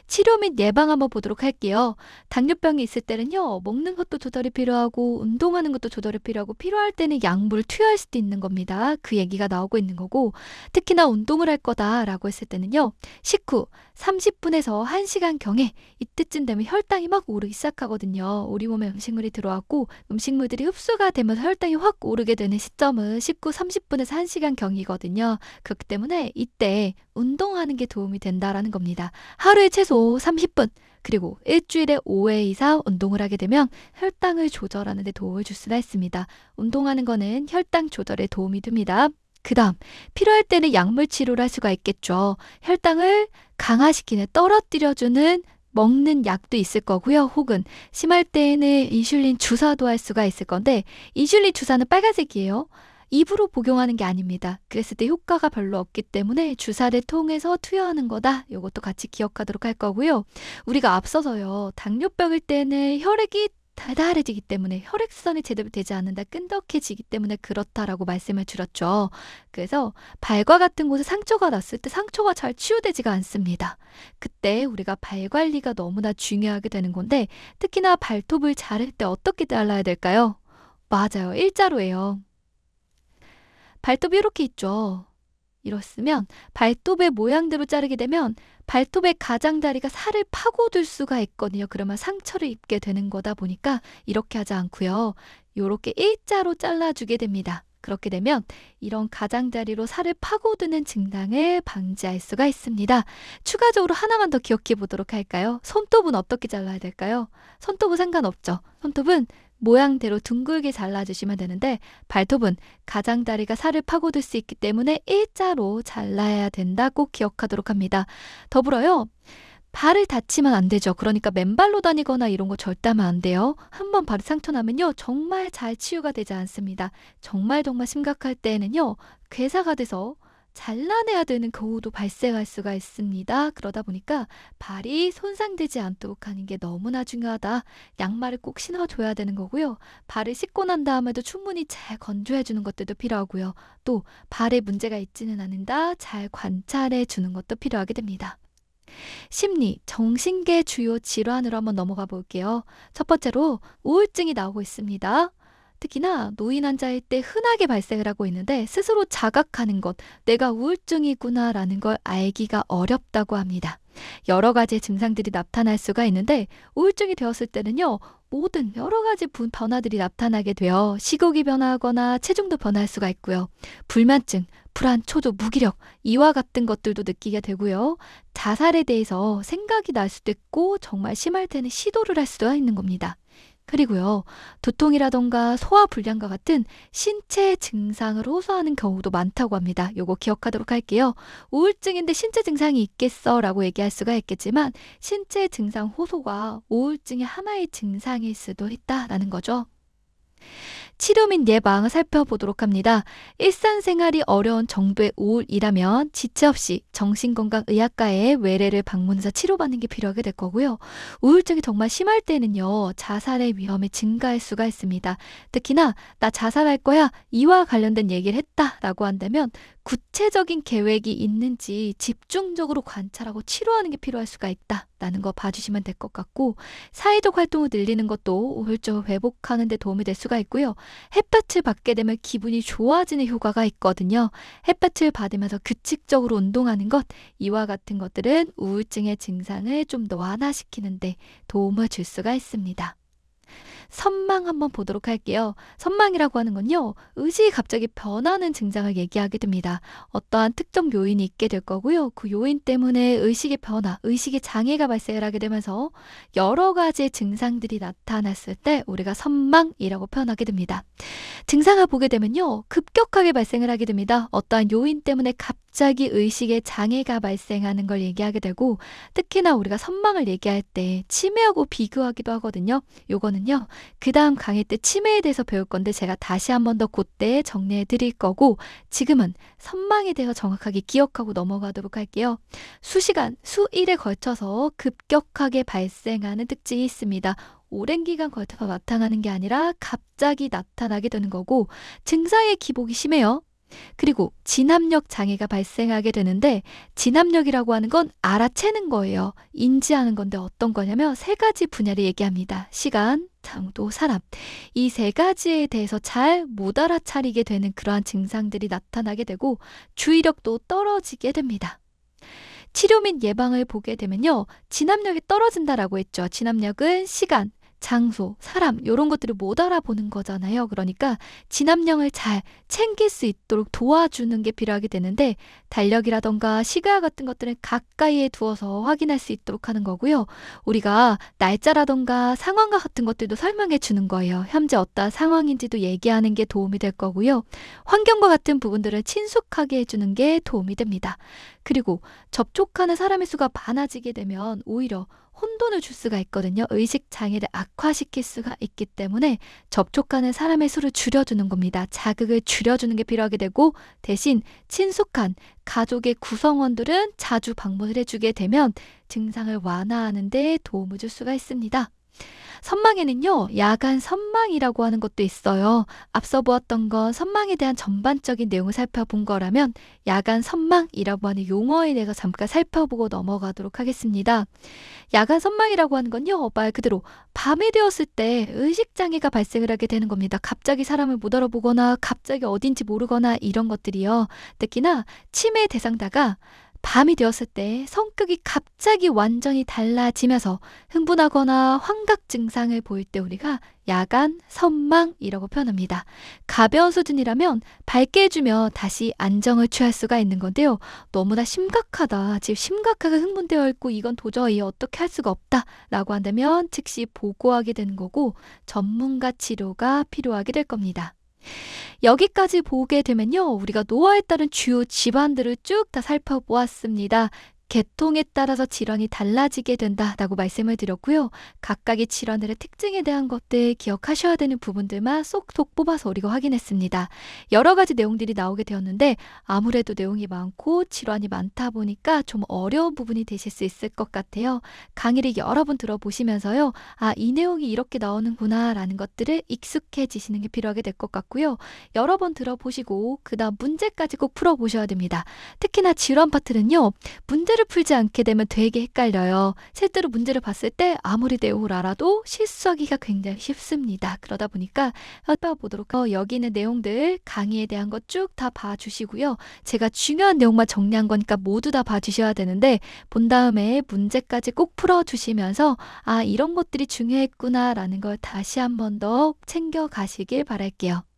치료 및 예방 한번 보도록 할게요. 당뇨병이 있을 때는요. 먹는 것도 조절이 필요하고 운동하는 것도 조절이 필요하고 필요할 때는 약물을 투여할 수도 있는 겁니다. 그 얘기가 나오고 있는 거고 특히나 운동을 할 거다라고 했을 때는요. 식후 30분에서 1시간경에 이때쯤 되면 혈당이 막 오르기 시작하거든요. 우리 몸에 음식물이 들어왔고 음식물들이 흡수가 되면서 혈당이 확 오르게 되는 시점은 식후 30분에서 1시간경이거든요. 그렇기 때문에 이때 운동하는 게 도움이 된다라는 겁니다. 하루에 최소 30분 그리고 일주일에 5회 이상 운동을 하게 되면 혈당을 조절하는 데 도움을 줄 수가 있습니다. 운동하는 거는 혈당 조절에 도움이 됩니다. 그 다음 필요할 때는 약물 치료를 할 수가 있겠죠. 혈당을 강화시키는 떨어뜨려주는 먹는 약도 있을 거고요. 혹은 심할 때에는 인슐린 주사도 할 수가 있을 건데 인슐린 주사는 빨간색이에요. 입으로 복용하는 게 아닙니다. 그랬을 때 효과가 별로 없기 때문에 주사를 통해서 투여하는 거다. 이것도 같이 기억하도록 할 거고요. 우리가 앞서서요. 당뇨병일 때는 혈액이 달달해지기 때문에 혈액순환이 제대로 되지 않는다, 끈덕해지기 때문에 그렇다라고 말씀을 드렸죠. 그래서 발과 같은 곳에 상처가 났을 때 상처가 잘 치유되지가 않습니다. 그때 우리가 발 관리가 너무나 중요하게 되는 건데 특히나 발톱을 자를 때 어떻게 잘라야 될까요? 맞아요. 일자로예요. 발톱이 이렇게 있죠. 이렇으면 발톱의 모양대로 자르게 되면 발톱의 가장자리가 살을 파고들 수가 있거든요. 그러면 상처를 입게 되는 거다 보니까 이렇게 하지 않고요. 이렇게 일자로 잘라주게 됩니다. 그렇게 되면 이런 가장자리로 살을 파고드는 증상을 방지할 수가 있습니다. 추가적으로 하나만 더 기억해 보도록 할까요? 손톱은 어떻게 잘라야 될까요? 손톱은 상관없죠. 손톱은 모양대로 둥글게 잘라주시면 되는데 발톱은 가장자리가 살을 파고들 수 있기 때문에 일자로 잘라야 된다. 꼭 기억하도록 합니다. 더불어요. 발을 다치면 안 되죠. 그러니까 맨발로 다니거나 이런 거 절대 하면 안 돼요. 한번 발에 상처 나면요. 정말 잘 치유가 되지 않습니다. 정말 심각할 때에는요. 괴사가 돼서 잘라내야 되는 경우도 발생할 수가 있습니다. 그러다 보니까 발이 손상되지 않도록 하는 게 너무나 중요하다. 양말을 꼭 신어줘야 되는 거고요. 발을 씻고 난 다음에도 충분히 잘 건조해 주는 것들도 필요하고요. 또 발에 문제가 있지는 않는다. 잘 관찰해 주는 것도 필요하게 됩니다. 심리, 정신계 주요 질환으로 한번 넘어가 볼게요. 첫 번째로 우울증이 나오고 있습니다. 특히나 노인 환자일 때 흔하게 발생을 하고 있는데 스스로 자각하는 것, 내가 우울증이구나라는 걸 알기가 어렵다고 합니다. 여러 가지 증상들이 나타날 수가 있는데 우울증이 되었을 때는요. 모든 여러 가지 변화들이 나타나게 되어 시국이 변화하거나 체중도 변할 수가 있고요. 불면증, 불안, 초조, 무기력 이와 같은 것들도 느끼게 되고요. 자살에 대해서 생각이 날 수도 있고 정말 심할 때는 시도를 할 수도 있는 겁니다. 그리고요. 두통이라던가 소화불량과 같은 신체 증상을 호소하는 경우도 많다고 합니다. 요거 기억하도록 할게요. 우울증인데 신체 증상이 있겠어 라고 얘기할 수가 있겠지만 신체 증상 호소가 우울증의 하나의 증상일 수도 있다라는 거죠. 치료 및 예방 살펴보도록 합니다. 일상생활이 어려운 정도의 우울이라면 지체 없이 정신건강의학과에 외래를 방문해서 치료받는 게 필요하게 될 거고요. 우울증이 정말 심할 때는요, 자살의 위험이 증가할 수가 있습니다. 특히나 나 자살할 거야 이와 관련된 얘기를 했다라고 한다면 구체적인 계획이 있는지 집중적으로 관찰하고 치료하는 게 필요할 수가 있다라는 거 봐주시면 될 것 같고, 사회적 활동을 늘리는 것도 우울증을 회복하는 데 도움이 될 수가 있고요. 햇볕을 받게 되면 기분이 좋아지는 효과가 있거든요. 햇볕을 받으면서 규칙적으로 운동하는 것, 이와 같은 것들은 우울증의 증상을 좀 더 완화시키는 데 도움을 줄 수가 있습니다. 선망 한번 보도록 할게요. 선망이라고 하는 건요, 의식이 갑자기 변하는 증상을 얘기하게 됩니다. 어떠한 특정 요인이 있게 될 거고요. 그 요인 때문에 의식의 변화, 의식의 장애가 발생을 하게 되면서 여러 가지 증상들이 나타났을 때 우리가 선망이라고 표현하게 됩니다. 증상을 보게 되면요, 급격하게 발생을 하게 됩니다. 어떠한 요인 때문에 갑자기 의식의 장애가 발생하는 걸 얘기하게 되고, 특히나 우리가 선망을 얘기할 때 치매하고 비교하기도 하거든요. 요거는요, 그 다음 강의 때 치매에 대해서 배울 건데 제가 다시 한 번 더 그때 정리해 드릴 거고, 지금은 선망에 대해서 정확하게 기억하고 넘어가도록 할게요. 수시간, 수일에 걸쳐서 급격하게 발생하는 특징이 있습니다. 오랜 기간 걸쳐서 나타나는 게 아니라 갑자기 나타나게 되는 거고, 증상의 기복이 심해요. 그리고 진압력 장애가 발생하게 되는데, 진압력이라고 하는 건 알아채는 거예요. 인지하는 건데 어떤 거냐면 세 가지 분야를 얘기합니다. 시간, 장소, 사람. 이 세 가지에 대해서 잘 못 알아차리게 되는 그러한 증상들이 나타나게 되고 주의력도 떨어지게 됩니다. 치료 및 예방을 보게 되면요, 진압력이 떨어진다라고 했죠. 진압력은 시간, 장소, 사람, 이런 것들을 못 알아보는 거잖아요. 그러니까 진압력을 잘 챙길 수 있도록 도와주는 게 필요하게 되는데, 달력이라던가 시계와 같은 것들은 가까이에 두어서 확인할 수 있도록 하는 거고요. 우리가 날짜라던가 상황과 같은 것들도 설명해 주는 거예요. 현재 어떠한 상황인지도 얘기하는 게 도움이 될 거고요. 환경과 같은 부분들을 친숙하게 해주는 게 도움이 됩니다. 그리고 접촉하는 사람의 수가 많아지게 되면 오히려 혼돈을 줄 수가 있거든요. 의식 장애를 악화시킬 수가 있기 때문에 접촉하는 사람의 수를 줄여주는 겁니다. 자극을 줄여주는 게 필요하게 되고, 대신 친숙한 가족의 구성원들은 자주 방문을 해주게 되면 증상을 완화하는 데 도움을 줄 수가 있습니다. 선망에는요, 야간 선망이라고 하는 것도 있어요. 앞서 보았던 건 선망에 대한 전반적인 내용을 살펴본 거라면, 야간 선망이라고 하는 용어에 대해서 잠깐 살펴보고 넘어가도록 하겠습니다. 야간 선망이라고 하는 건요, 말 그대로 밤이 되었을 때 의식장애가 발생을 하게 되는 겁니다. 갑자기 사람을 못 알아보거나 갑자기 어딘지 모르거나 이런 것들이요. 특히나 치매 대상자가 밤이 되었을 때 성격이 갑자기 완전히 달라지면서 흥분하거나 환각 증상을 보일 때 우리가 야간 선망이라고 표현합니다. 가벼운 수준이라면 밝게 해주며 다시 안정을 취할 수가 있는 건데요. 너무나 심각하다, 지금 심각하게 흥분되어 있고 이건 도저히 어떻게 할 수가 없다라고 한다면 즉시 보고하게 되는 거고, 전문가 치료가 필요하게 될 겁니다. 여기까지 보게 되면요, 우리가 노화에 따른 주요 질환들을 쭉 다 살펴보았습니다. 계통에 따라서 질환이 달라지게 된다라고 말씀을 드렸고요. 각각의 질환들의 특징에 대한 것들 기억하셔야 되는 부분들만 쏙쏙 뽑아서 우리가 확인했습니다. 여러 가지 내용들이 나오게 되었는데 아무래도 내용이 많고 질환이 많다 보니까 좀 어려운 부분이 되실 수 있을 것 같아요. 강의를 여러 번 들어보시면서요, 아, 이 내용이 이렇게 나오는구나 라는 것들을 익숙해지시는 게 필요하게 될 것 같고요. 여러 번 들어보시고 그 다음 문제까지 꼭 풀어보셔야 됩니다. 특히나 질환 파트는요, 문제를 풀지 않게 되면 되게 헷갈려요. 실제로 문제를 봤을 때 아무리 내용을 알아도 실수하기가 굉장히 쉽습니다. 그러다 보니까 살펴보도록 하고, 여기 있는 내용들 강의에 대한 것 쭉 다 봐주시고요. 제가 중요한 내용만 정리한 거니까 모두 다 봐주셔야 되는데, 본 다음에 문제까지 꼭 풀어주시면서 아, 이런 것들이 중요했구나 라는 걸 다시 한 번 더 챙겨가시길 바랄게요.